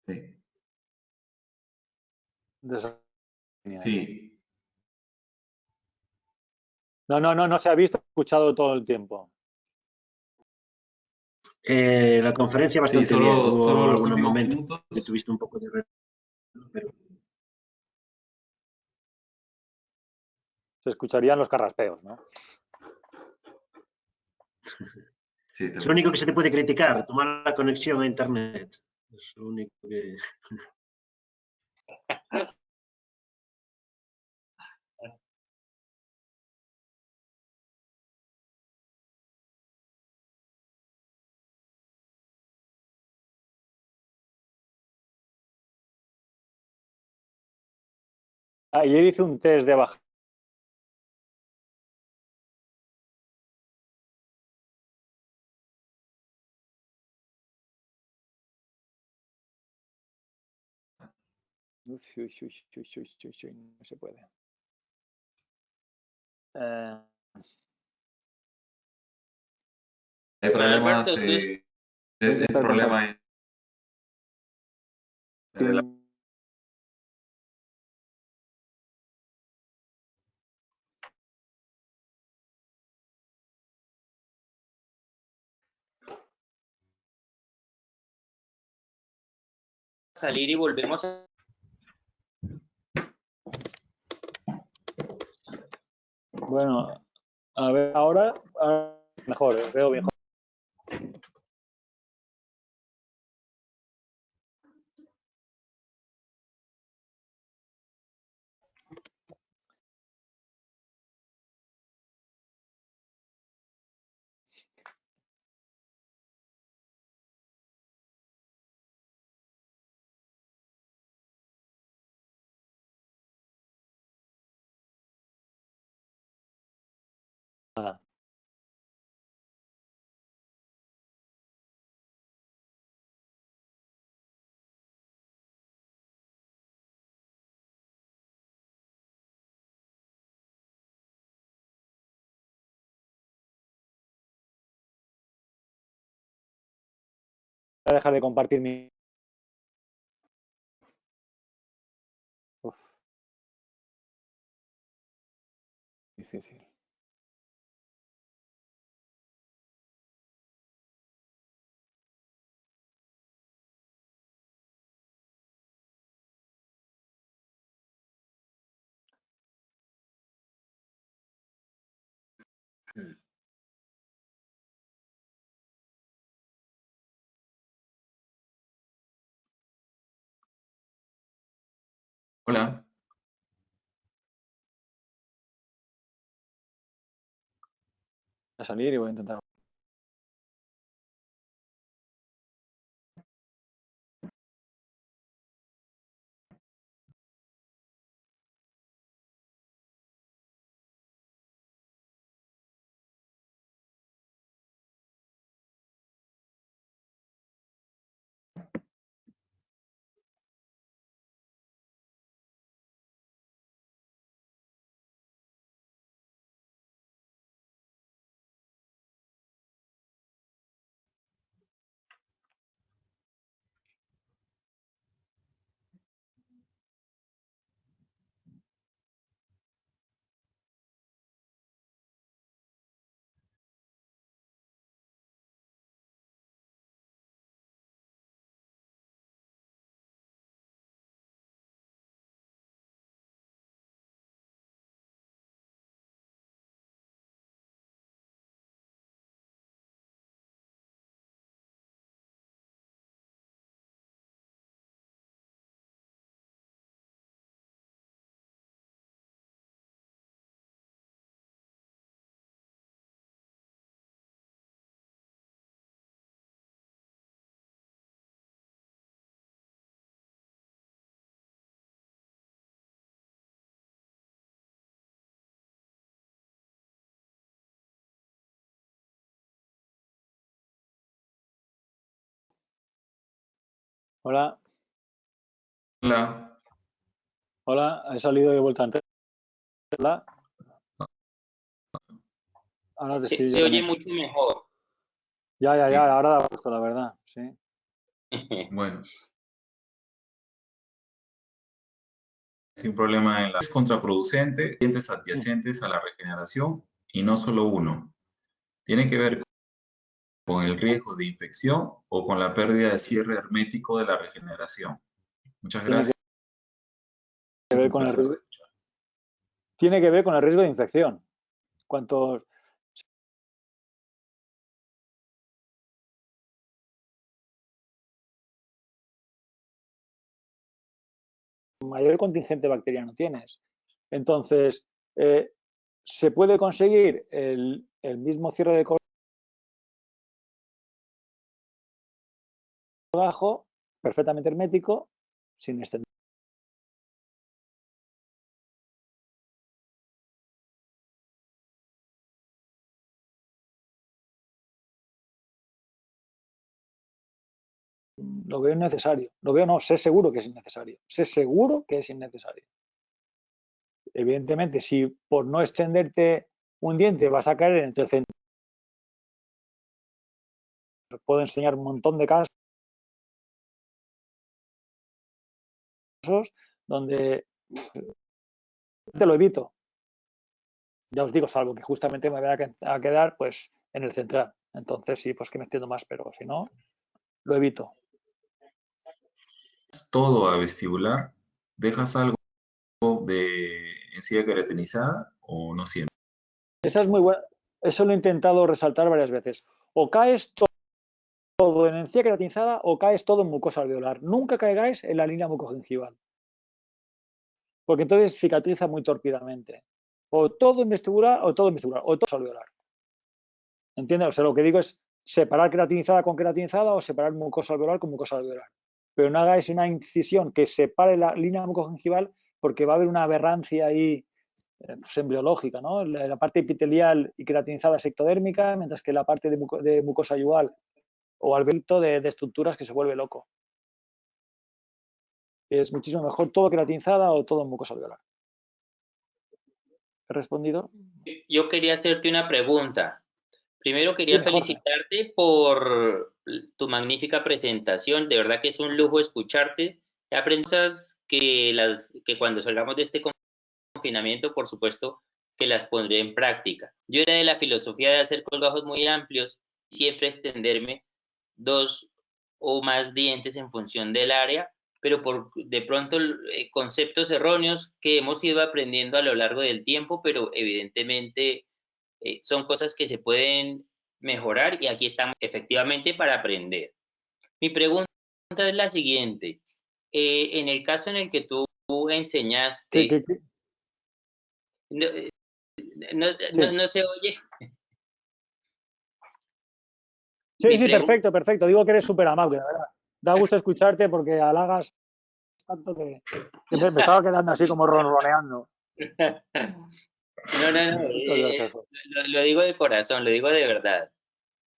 Sí. Sí. No se ha visto, escuchado todo el tiempo. La conferencia bastante Sí, bien. solo Hubo los algunos últimos momentos minutos. que tuviste un poco de retraso, pero... Se escucharían los carraspeos, ¿no? Sí, Es lo único que se te puede criticar, tu mala conexión a internet. Es lo único que... Ayer hice un test de baja. No se puede. Hay problemas, Alberto, el problema es salir y volvemos a... Bueno, a ver, ahora Mejor, veo mejor. Nada. Voy a dejar de compartir mi... Uf. Difícil. Hola. Voy a salir y voy a intentar. Hola, Hola. hola, he salido y he vuelto a entrar. Hola. Ahora te estoy Se oye también. mucho mejor. Ya, Bien. ahora da gusto, la verdad, sí. Bueno. Sin problema en la... Es contraproducente, dientes adyacentes a la regeneración y no solo uno. Tiene que ver con el riesgo de infección o con la pérdida de cierre hermético de la regeneración. Muchas Tiene gracias. que Es ver un con el placer riesgo, escuchar. tiene que ver con el riesgo de infección. Cuanto mayor contingente bacteriano tienes, entonces se puede conseguir el mismo cierre de colgajo perfectamente hermético sin extender. Lo veo innecesario. Lo veo, no, sé seguro que es innecesario. Sé seguro que es innecesario. Evidentemente, si por no extenderte un diente vas a caer en el centro, puedo enseñar un montón de casos donde te lo evito. Ya os digo, salvo que justamente me vaya a quedar pues en el central. Entonces sí, pues que me extiendo más, pero si no, lo evito. Todo a vestibular, ¿dejas algo de encía queratinizada o no siempre? Esa es muy buena. Eso lo he intentado resaltar varias veces. O caes todo en encía queratinizada o caes todo en mucosa alveolar. Nunca caigáis en la línea mucogingival, porque entonces cicatriza muy torpidamente. O todo en vestibular o todo en vestibular, o todo alveolar. ¿Entiendes? O sea, lo que digo es separar queratinizada con queratinizada o separar mucosa alveolar con mucosa alveolar. Pero no hagáis una incisión que separe la línea mucogingival, porque va a haber una aberrancia ahí pues, embriológica, ¿no? La parte epitelial y queratinizada es ectodérmica, mientras que la parte de mucosa yugal o alveolito de estructuras que se vuelve loco. Es muchísimo mejor todo queratinizada o todo en mucosa alveolar. ¿He respondido? Yo quería hacerte una pregunta. Primero quería Dime, Jorge. felicitarte por tu magnífica presentación. De verdad que es un lujo escucharte. He aprendido cosas que cuando salgamos de este confinamiento, por supuesto, que las pondré en práctica. Yo era de la filosofía de hacer colgajos muy amplios, siempre extenderme 2 o más dientes en función del área, pero por de pronto conceptos erróneos que hemos ido aprendiendo a lo largo del tiempo, pero evidentemente son cosas que se pueden mejorar y aquí estamos efectivamente para aprender. Mi pregunta es la siguiente. En el caso en el que tú enseñaste, no se oye. Sí, perfecto, perfecto. Digo que eres súper amable, la verdad. Da gusto escucharte porque halagas tanto que me estaba quedando así como ronroneando. No. Lo digo de corazón, lo digo de verdad.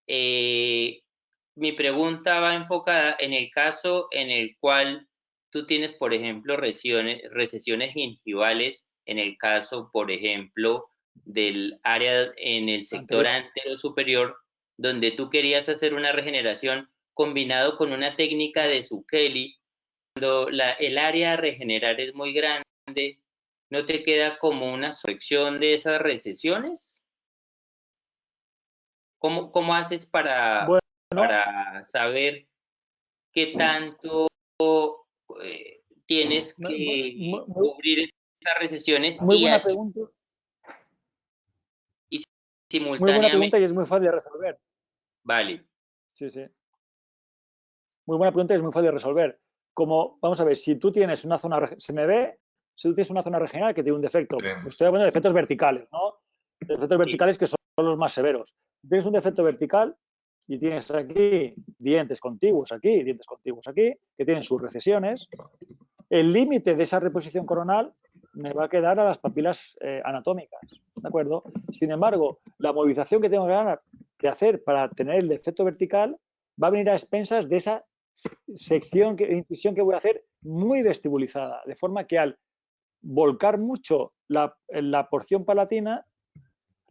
Mi pregunta va enfocada en el caso en el cual tú tienes, por ejemplo, recesiones gingivales, en el caso, por ejemplo, del área en el sector antero superior, donde tú querías hacer una regeneración combinado con una técnica de Zucchelli. Cuando el área a regenerar es muy grande, ¿no te queda como una corrección de esas recesiones? ¿Cómo haces para saber qué tanto tienes que cubrir esas recesiones muy buena pregunta. Y simultáneamente? Muy buena pregunta y es muy fácil de resolver. Vale. Sí. Muy buena pregunta y es muy fácil de resolver. Como, vamos a ver, si tú tienes una zona, si tú tienes una zona regional que tiene un defecto, pues estoy hablando de defectos verticales, ¿no? De defectos verticales que son los más severos. Tienes un defecto vertical y tienes aquí dientes contiguos aquí, que tienen sus recesiones. El límite de esa reposición coronal me va a quedar a las papilas anatómicas, ¿de acuerdo? Sin embargo, la movilización que tengo que hacer para tener el defecto vertical va a venir a expensas de esa incisión que voy a hacer muy vestibulizada, de forma que al volcar mucho la porción palatina,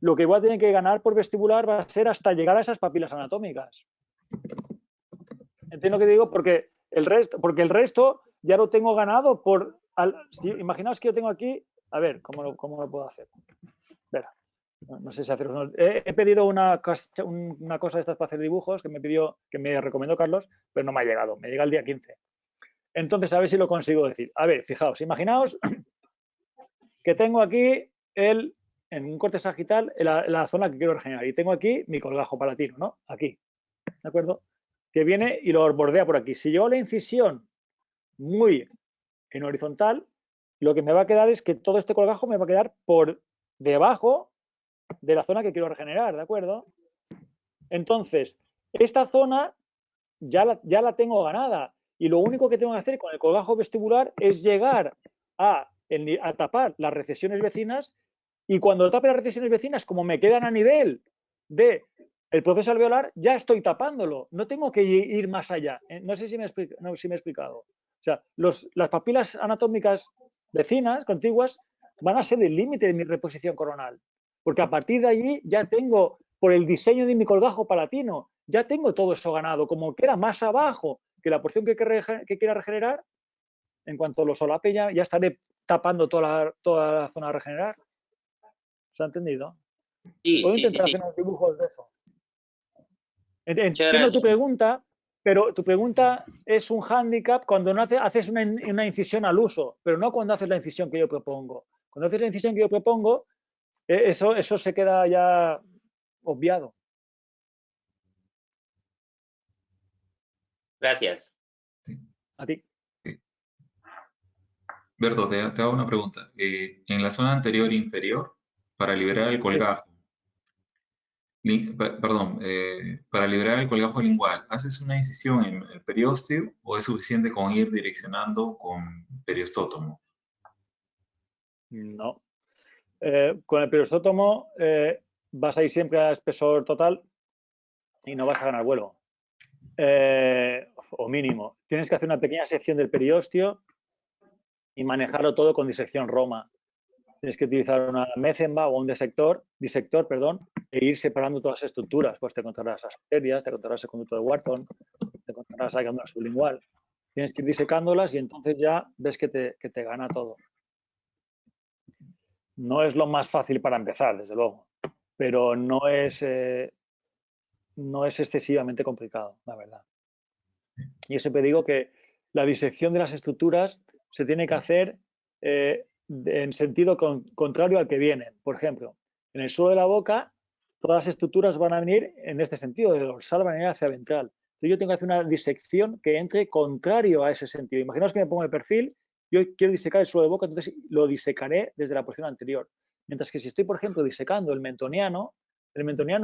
lo que voy a tener que ganar por vestibular va a ser hasta llegar a esas papilas anatómicas. Entiendo lo que digo porque el resto ya lo tengo ganado por... imaginaos que yo tengo aquí... A ver, ¿cómo lo puedo hacer? Espera, no sé si haceros... He pedido una cosa de estas para hacer dibujos que me recomendó Carlos, pero no me ha llegado. Me llega el día 15. Entonces, a ver si lo consigo decir. A ver, fijaos, imaginaos que tengo aquí en un corte sagital la zona que quiero regenerar y tengo aquí mi colgajo palatino, ¿no? Aquí, ¿de acuerdo? Que viene y lo bordea por aquí. Si yo hago la incisión muy en horizontal, lo que me va a quedar es que todo este colgajo me va a quedar por debajo de la zona que quiero regenerar, ¿de acuerdo? Entonces, esta zona ya la tengo ganada y lo único que tengo que hacer con el colgajo vestibular es llegar a tapar las recesiones vecinas y cuando tape las recesiones vecinas, como me quedan a nivel de el proceso alveolar, ya estoy tapándolo. No tengo que ir más allá. No sé si me he explicado. O sea, las papilas anatómicas vecinas, contiguas, van a ser el límite de mi reposición coronal. Porque a partir de allí ya tengo, por el diseño de mi colgajo palatino, ya tengo todo eso ganado. Como queda más abajo que la porción que quiera regenerar, en cuanto lo solape ya estaré tapando toda la zona a regenerar. ¿Se ha entendido? Sí, puedo intentar hacer unos dibujos de eso. Entiendo tu pregunta, pero tu pregunta es un hándicap cuando no haces una incisión al uso, pero no cuando haces la incisión que yo propongo. Cuando haces la incisión que yo propongo, eso se queda ya obviado. Gracias. A ti. Berto, te hago una pregunta. En la zona anterior inferior, para liberar el colgajo, para liberar el colgajo lingual, ¿haces una incisión en el periósteo o es suficiente con ir direccionando con periostótomo? No. Con el periostótomo vas a ir siempre a espesor total y no vas a ganar vuelo. O mínimo. Tienes que hacer una pequeña sección del periósteo y manejarlo todo con disección Roma. Tienes que utilizar una Metzenbach o un disector, e ir separando todas las estructuras. Pues te encontrarás las arterias, te encontrarás el conducto de Wharton, te encontrarás la glándula sublingual. Tienes que ir disecándolas y entonces ya ves que te gana todo. No es lo más fácil para empezar, desde luego, pero no es excesivamente complicado, la verdad. Yo siempre digo que la disección de las estructuras se tiene que hacer en sentido contrario al que vienen. Por ejemplo, en el suelo de la boca, todas las estructuras van a venir en este sentido, de dorsal van a ir hacia ventral. Entonces yo tengo que hacer una disección que entre contrario a ese sentido. Imaginaos que me pongo de perfil, yo quiero disecar el suelo de boca, entonces lo disecaré desde la posición anterior. Mientras que si estoy, por ejemplo, disecando el mentoniano,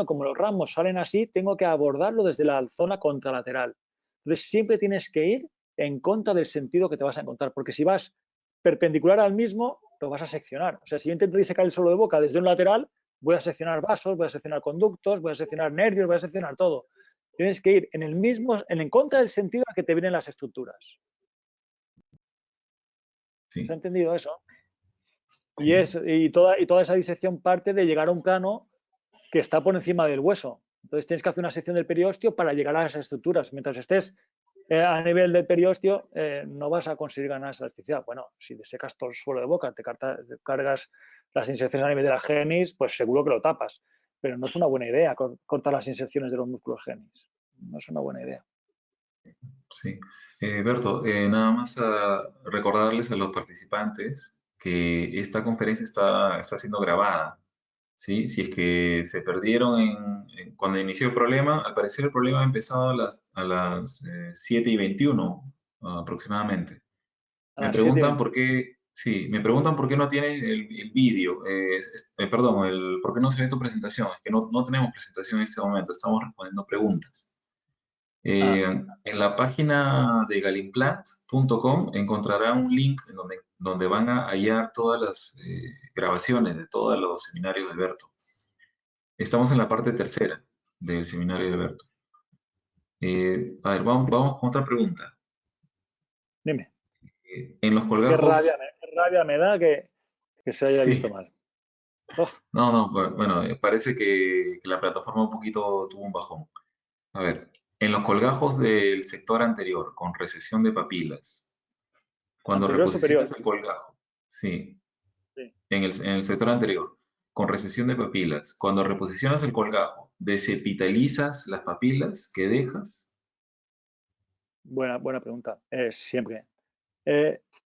como los ramos salen así, tengo que abordarlo desde la zona contralateral. Entonces siempre tienes que ir en contra del sentido que te vas a encontrar, porque si vas perpendicular al mismo, lo vas a seccionar. O sea, si yo intento disecar el suelo de boca desde un lateral, voy a seccionar vasos, voy a seccionar conductos, voy a seccionar nervios, voy a seccionar todo. Tienes que ir en contra del sentido a que te vienen las estructuras. Sí. ¿Se ha entendido eso? Sí. Y toda esa disección parte de llegar a un plano que está por encima del hueso. Entonces tienes que hacer una sección del periósteo para llegar a esas estructuras. Mientras estés a nivel del periósteo, no vas a conseguir ganar esa elasticidad. Bueno, si secas todo el suelo de boca, te cargas las inserciones a nivel de la genis, pues seguro que lo tapas. Pero no es una buena idea cortar las inserciones de los músculos genis. No es una buena idea. Sí. Berto, nada más a recordarles a los participantes que esta conferencia está siendo grabada. ¿Sí? Si es que se perdieron cuando inició el problema, al parecer el problema ha empezado a las 7:21 aproximadamente. Me preguntan por qué, sí, me preguntan por qué no tienes el vídeo, perdón, por qué no se ve tu presentación. Es que no tenemos presentación en este momento, estamos respondiendo preguntas. En la página de galimplant.com encontrarán un link en donde van a hallar todas las grabaciones de todos los seminarios de Berto. Estamos en la parte tercera del seminario de Berto. A ver, vamos con otra pregunta. Dime. En los colgajos... Qué rabia me da que se haya visto mal. Oh. No, bueno, parece que la plataforma un poquito tuvo un bajón. A ver, en los colgajos del sector anterior con recesión de papilas, cuando Anterior reposicionas superior. el colgajo, sí, Sí. en el sector anterior, con recesión de papilas, cuando reposicionas el colgajo, ¿desepitalizas las papilas que dejas? Buena pregunta. Siempre.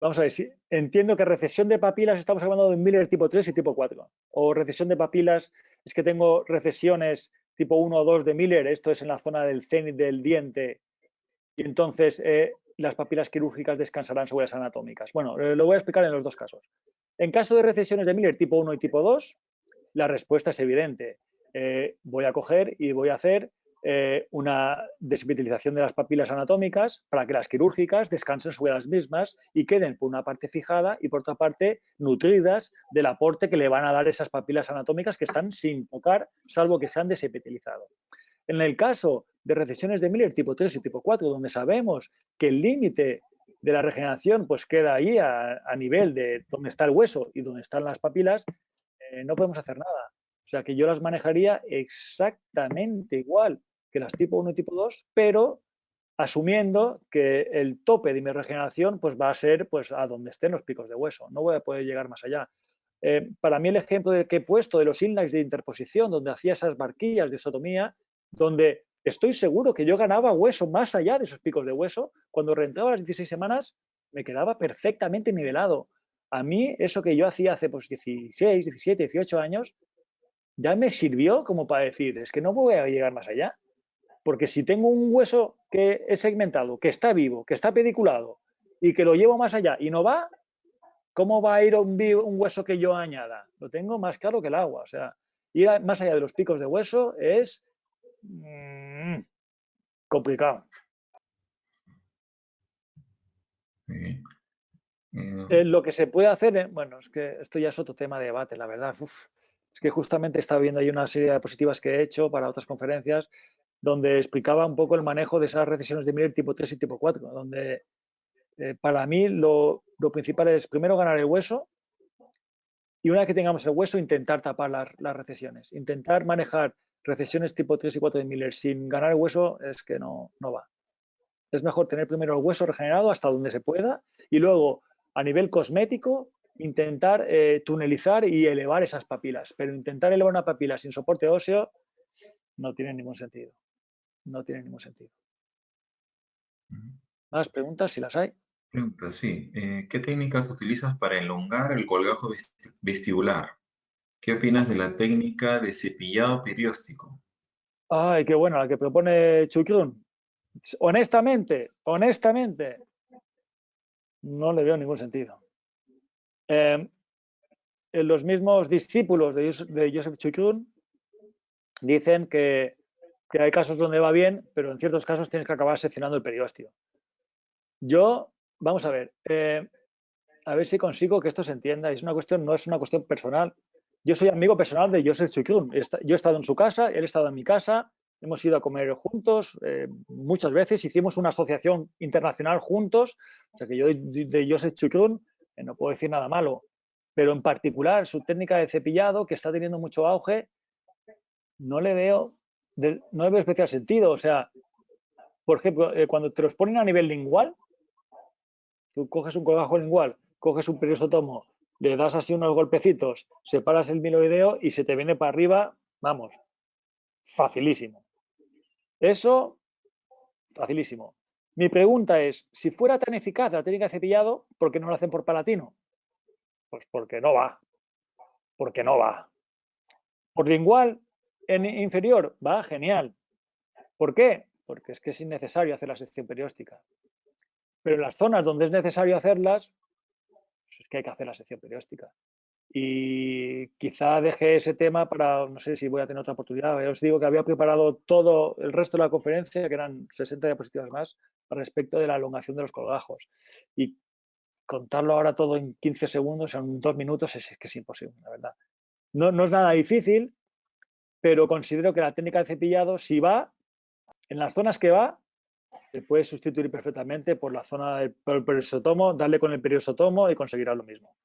Vamos a ver, entiendo que recesión de papilas estamos hablando de Miller tipo 3 y tipo 4. O recesión de papilas es que tengo recesiones tipo 1 o 2 de Miller, esto es en la zona del cénit del diente, y entonces las papilas quirúrgicas descansarán sobre las anatómicas. Bueno, lo voy a explicar en los dos casos. En caso de recesiones de Miller tipo 1 y tipo 2, la respuesta es evidente. Voy a coger y voy a hacer una desepitalización de las papilas anatómicas para que las quirúrgicas descansen sobre las mismas y queden por una parte fijada y por otra parte nutridas del aporte que le van a dar esas papilas anatómicas que están sin tocar, salvo que se han desepitalizado. En el caso de recesiones de Miller tipo 3 y tipo 4, donde sabemos que el límite de la regeneración pues queda ahí a nivel de donde está el hueso y donde están las papilas, no podemos hacer nada. O sea que yo las manejaría exactamente igual que las tipo 1 y tipo 2, pero asumiendo que el tope de mi regeneración pues va a ser pues a donde estén los picos de hueso. No voy a poder llegar más allá. Para mí el ejemplo del que he puesto de los inlines de interposición, donde hacía esas barquillas de ostotomía, donde estoy seguro que yo ganaba hueso más allá de esos picos de hueso, cuando reentraba a las 16 semanas me quedaba perfectamente nivelado. A mí eso que yo hacía hace pues 16, 17, 18 años ya me sirvió como para decir, es que no voy a llegar más allá. Porque si tengo un hueso que es segmentado, que está vivo, que está pediculado y que lo llevo más allá y no va, ¿cómo va a ir un hueso que yo añada? Lo tengo más claro que el agua. O sea, ir más allá de los picos de hueso es complicado. Lo que se puede hacer, bueno, es que esto ya es otro tema de debate, la verdad. Es que justamente estaba viendo ahí una serie de diapositivas que he hecho para otras conferencias donde explicaba un poco el manejo de esas recesiones de Miller tipo 3 y tipo 4, donde para mí lo principal es primero ganar el hueso y una vez que tengamos el hueso intentar tapar las recesiones. Intentar manejar recesiones tipo 3 y 4 de Miller sin ganar el hueso es que no va. Es mejor tener primero el hueso regenerado hasta donde se pueda y luego a nivel cosmético intentar tunelizar y elevar esas papilas. Pero intentar elevar una papila sin soporte óseo no tiene ningún sentido. No tiene ningún sentido. ¿Más preguntas si las hay? Pregunta, sí. ¿Qué técnicas utilizas para elongar el colgajo vestibular? ¿Qué opinas de la técnica de cepillado perióstico? Ay, qué buena la que propone Chukrun. Honestamente, no le veo ningún sentido. Los mismos discípulos de Joseph Chukrun dicen que hay casos donde va bien, pero en ciertos casos tienes que acabar seccionando el periósteo. Vamos a ver si consigo que esto se entienda. No es una cuestión personal. Yo soy amigo personal de Joseph Chukrun. Yo he estado en su casa, él ha estado en mi casa, hemos ido a comer juntos muchas veces, hicimos una asociación internacional juntos, o sea que yo de Joseph Chukrun no puedo decir nada malo, pero en particular su técnica de cepillado, que está teniendo mucho auge, no le veo especial sentido. O sea, por ejemplo, cuando te los ponen a nivel lingual, tú coges un colgajo lingual, coges un periostotomo, le das así unos golpecitos, separas el miloideo y se te viene para arriba, vamos, facilísimo. Eso, facilísimo. Mi pregunta es, si fuera tan eficaz la técnica de cepillado, ¿por qué no lo hacen por palatino? Pues porque no va. Porque no va. Por lingual en inferior, va genial. ¿Por qué? Porque es que es innecesario hacer la sección perióstica. Pero en las zonas donde es necesario hacerlas, pues es que hay que hacer la sección perióstica. Y quizá deje ese tema para, no sé si voy a tener otra oportunidad. Os digo que había preparado todo el resto de la conferencia, que eran 60 diapositivas más, respecto de la elongación de los colgajos. Y contarlo ahora todo en 15 segundos, en 2 minutos, es que es imposible, la verdad. No es nada difícil, pero considero que la técnica de cepillado, si va, en las zonas que va, se puede sustituir perfectamente por la zona del periostotomo, darle con el periostotomo y conseguirá lo mismo.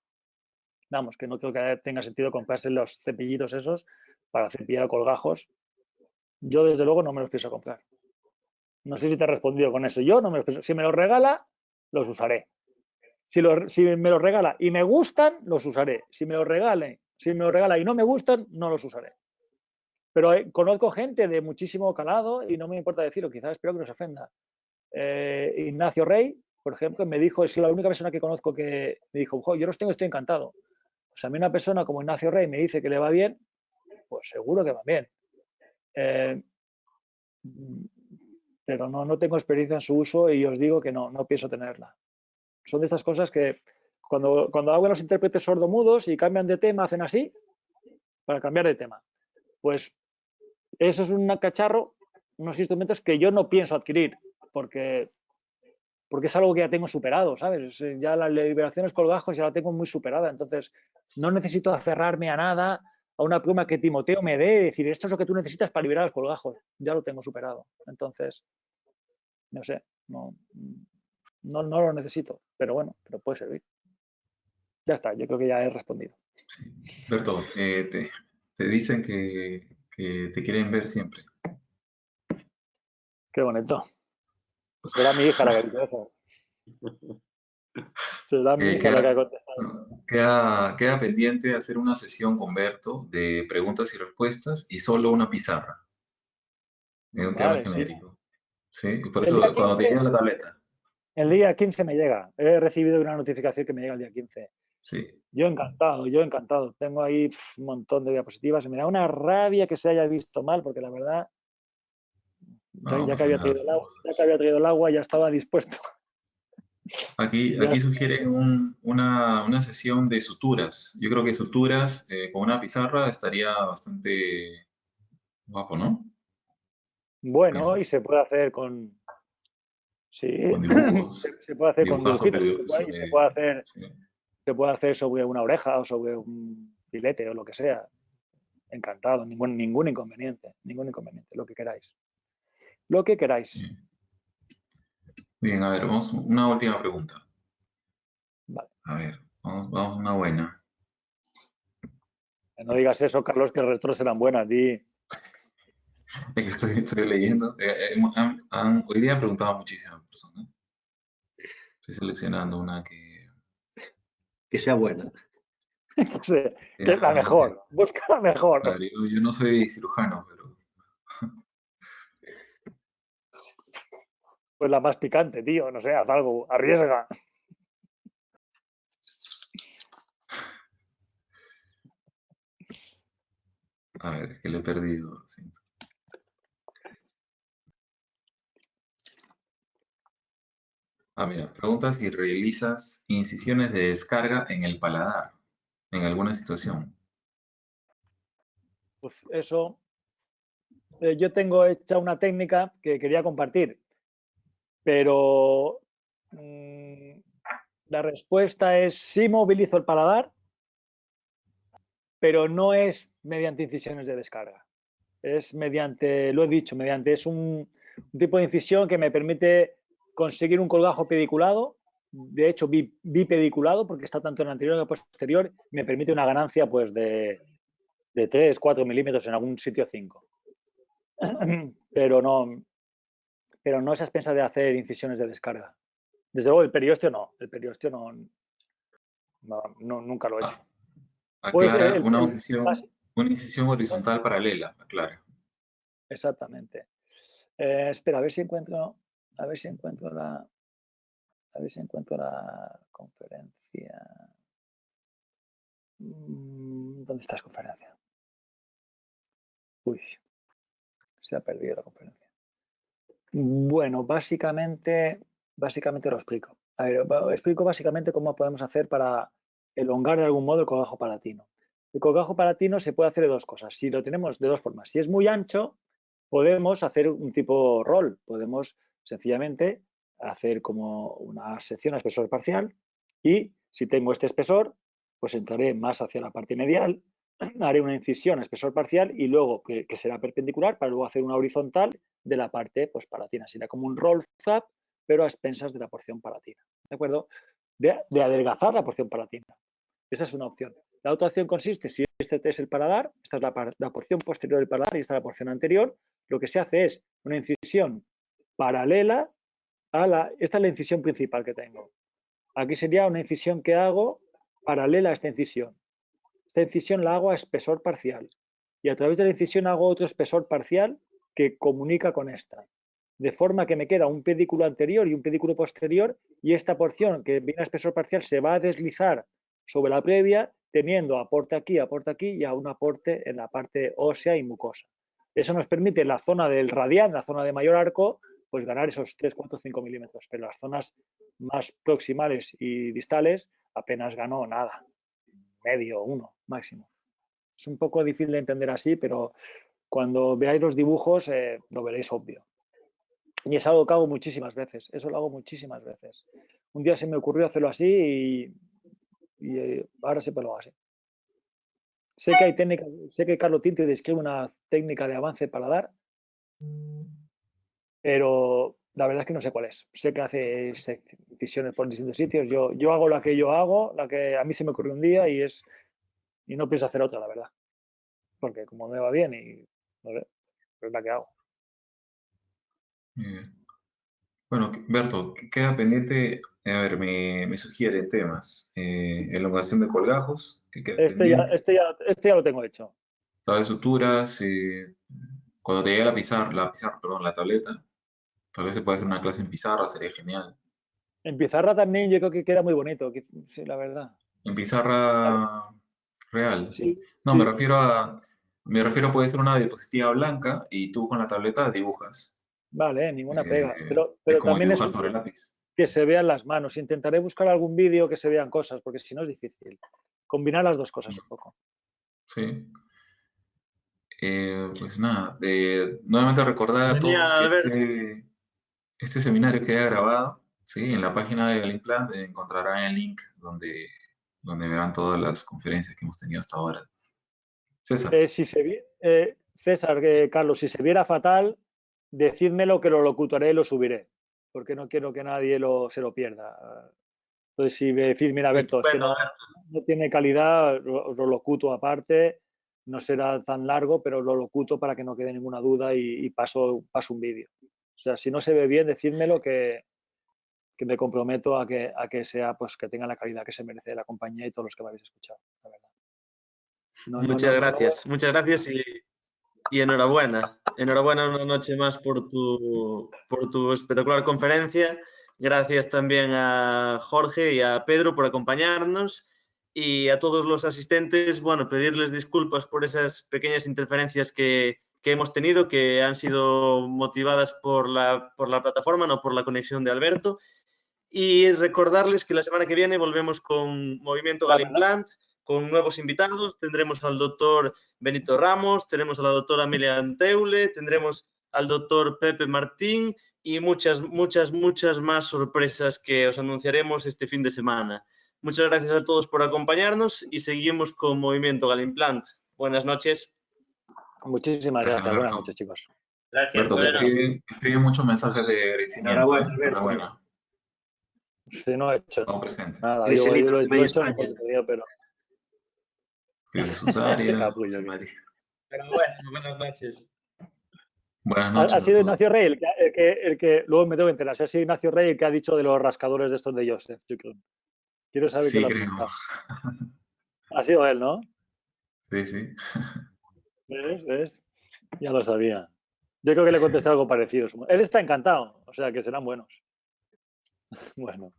Vamos, que no creo que tenga sentido comprarse los cepillitos esos para cepillar colgajos. Yo, desde luego, no me los pienso comprar. No sé si te he respondido con eso. Yo no me los pienso. Si me los regala, los usaré. Si me los regala y me gustan, los usaré. Si me los regala y no me gustan, no los usaré. Pero conozco gente de muchísimo calado y no me importa decirlo, quizás espero que no se ofenda. Ignacio Rey, por ejemplo, me dijo, es la única persona que conozco que me dijo, yo los tengo, estoy encantado. Pues a mí una persona como Ignacio Rey me dice que le va bien, pues seguro que va bien. Pero no tengo experiencia en su uso y os digo que no pienso tenerla. Son de estas cosas que cuando hago los intérpretes sordomudos y cambian de tema, hacen así para cambiar de tema. Pues eso es un cacharro, unos instrumentos que yo no pienso adquirir porque es algo que ya tengo superado, ¿sabes? Ya la liberación de los colgajos ya la tengo muy superada, entonces no necesito aferrarme a nada, a una pluma que Timoteo me dé, decir, esto es lo que tú necesitas para liberar los colgajos, ya lo tengo superado. Entonces, no sé, no lo necesito, pero bueno, pero puede servir. Ya está, yo creo que ya he respondido. Sí. Berto, te dicen que te quieren ver siempre. Qué bonito. Será mi hija la que dice eso. Será mi hija la que ha contestado. Queda pendiente hacer una sesión con Berto de preguntas y respuestas y solo una pizarra. Es un tema genérico. Sí, por eso cuando te llega la tableta. El día 15 me llega. He recibido una notificación que me llega el día 15. Sí. Yo encantado. Tengo ahí un montón de diapositivas. Me da una rabia que se haya visto mal, porque la verdad, No, ya que pasa había nada. traído el agua, ya estaba dispuesto. Ya Aquí sugieren una sesión de suturas. Yo creo que suturas con una pizarra estaría bastante guapo, ¿no? ¿Qué bueno, y piensas? se puede hacer con, sí, Con dibujos, se puede hacer con dibujar dibujitos, sí. se puede hacer sobre una oreja o sobre un filete o lo que sea. Encantado, ningún inconveniente, lo que queráis. Lo que queráis. Bien. Bien, a ver, vamos, una última pregunta. Vale. A ver, vamos a una buena. No digas eso, Carlos, que el resto serán buenas. Es que estoy leyendo. Hoy día han preguntado a muchísimas personas. Estoy seleccionando una que... Que sea buena. Que es la mejor. Busca la mejor. Claro, yo no soy cirujano, pero... Pues la más picante, tío. No sé, haz algo, arriesga. A ver, es que lo he perdido, lo siento. Mira, pregunta si realizas incisiones de descarga en el paladar, en alguna situación. Pues eso. Yo tengo hecha una técnica que quería compartir, pero la respuesta es sí movilizo el paladar, pero no es mediante incisiones de descarga. Es mediante, lo he dicho, es un tipo de incisión que me permite conseguir un colgajo pediculado, de hecho bipediculado, porque está tanto en el anterior como en el posterior, me permite una ganancia pues de 3, 4 milímetros, en algún sitio 5. Pero no es a expensas de hacer incisiones de descarga. Desde luego el periósteo no, nunca lo he hecho. Pues Aclara una incisión horizontal paralela, aclara. exactamente. Espera, a ver si encuentro la conferencia. ¿Dónde está la conferencia? Uy, se ha perdido la conferencia. Bueno, básicamente lo explico. A ver, explico básicamente cómo podemos hacer para elongar de algún modo el colgajo palatino. El colgajo palatino se puede hacer de dos cosas. Si lo tenemos de dos formas. Si es muy ancho, podemos hacer un tipo roll. Podemos sencillamente hacer como una sección a espesor parcial y si tengo este espesor, pues entraré más hacia la parte medial, haré una incisión a espesor parcial y luego que será perpendicular para luego hacer una horizontal de la parte pues, palatina. Será como un roll zap, pero a expensas de la porción palatina. ¿De acuerdo? De adelgazar la porción palatina. Esa es una opción. La otra opción consiste, si este es el paladar, esta es la porción posterior del paladar y esta es la porción anterior, lo que se hace es una incisión paralela a esta es la incisión principal que tengo. Aquí sería una incisión que hago paralela a esta incisión. Esta incisión la hago a espesor parcial y a través de la incisión hago otro espesor parcial que comunica con esta. De forma que me queda un pedículo anterior y un pedículo posterior y esta porción que viene a espesor parcial se va a deslizar sobre la previa teniendo aporte aquí y a un aporte en la parte ósea y mucosa. Eso nos permite en la zona del radial, en la zona de mayor arco, pues ganar esos 3, 4, 5 milímetros, pero las zonas más proximales y distales apenas ganó nada, medio, 1 máximo. Es un poco difícil de entender así, pero cuando veáis los dibujos lo veréis obvio. Y es algo que hago muchísimas veces, eso lo hago muchísimas veces. Un día se me ocurrió hacerlo así y ahora siempre lo hago así. Sé que hay técnicas, sé que Carlo Tinti describe una técnica de avance paladar, pero la verdad es que no sé cuál es. Sé que hace incisiones por distintos sitios. Yo hago la que yo hago, la que a mí se me ocurrió un día y no pienso hacer otra, la verdad. Porque como me va bien y no sé, es la que hago. Bueno, Berto, queda pendiente, a ver, me sugieren temas. Elongación de colgajos, que queda pendiente. Este ya lo tengo hecho. Tabla de suturas, cuando te llegue perdón, la tableta, tal vez se puede hacer una clase en pizarra, sería genial. En pizarra también yo creo que queda muy bonito, sí, la verdad. En pizarra real. Sí, No, sí. me refiero puede ser una diapositiva blanca y tú con la tableta dibujas. Vale, ninguna pega. Es Pero como también es dibujar útil sobre lápiz. que se vean las manos. Intentaré buscar algún vídeo que se vean cosas, porque si no es difícil. Combinar las dos cosas un poco. Sí. Pues nada, nuevamente recordar a todos Tenía, que Alberto, este seminario queda grabado, ¿sí? En la página de Galimplant encontrarán el link donde verán todas las conferencias que hemos tenido hasta ahora. César. César, Carlos, si se viera fatal, decídmelo que lo locutaré y lo subiré, porque no quiero que nadie se lo pierda. Entonces, si me decís, mira, Alberto, es que estupendo, Alberto. no tiene calidad, os lo locuto aparte, no será tan largo, pero lo locuto para que no quede ninguna duda y paso un vídeo. O sea, si no se ve bien, decídmelo que me comprometo a que sea, pues que tenga la calidad que se merece la compañía y todos los que me habéis escuchado, la verdad. Muchas gracias y enhorabuena. Enhorabuena una noche más por tu espectacular conferencia. Gracias también a Jorge y a Pedro por acompañarnos y a todos los asistentes, bueno, pedirles disculpas por esas pequeñas interferencias que hemos tenido, que han sido motivadas por la plataforma, no por la conexión de Alberto. Y recordarles que la semana que viene volvemos con Movimiento Galimplant, con nuevos invitados. Tendremos al doctor Benito Ramos, tenemos a la doctora Amelia Anteule, tendremos al doctor Pepe Martín y muchas más sorpresas que os anunciaremos este fin de semana. Muchas gracias a todos por acompañarnos y seguimos con Movimiento Galimplant. Buenas noches. Muchísimas gracias. Buenas noches, chicos. Gracias. Alberto, te escriben muchos mensajes de agradecimiento. Enhorabuena. Sí, no he hecho Estamos presentes. nada. Yo lo he hecho mejor que podía, pero... Susaria. Buenas noches. Buenas noches. Ha sido Ignacio Rey el que luego me tengo que enterar. Ha sido Ignacio Rey el que ha dicho de los rascadores de estos de Joseph. Quiero saber qué lo ha preguntado. Ha sido él, ¿no? Sí, sí. ¿Ves? Ya lo sabía. Yo creo que le contesté algo parecido. Él está encantado, o sea que serán buenos. Bueno.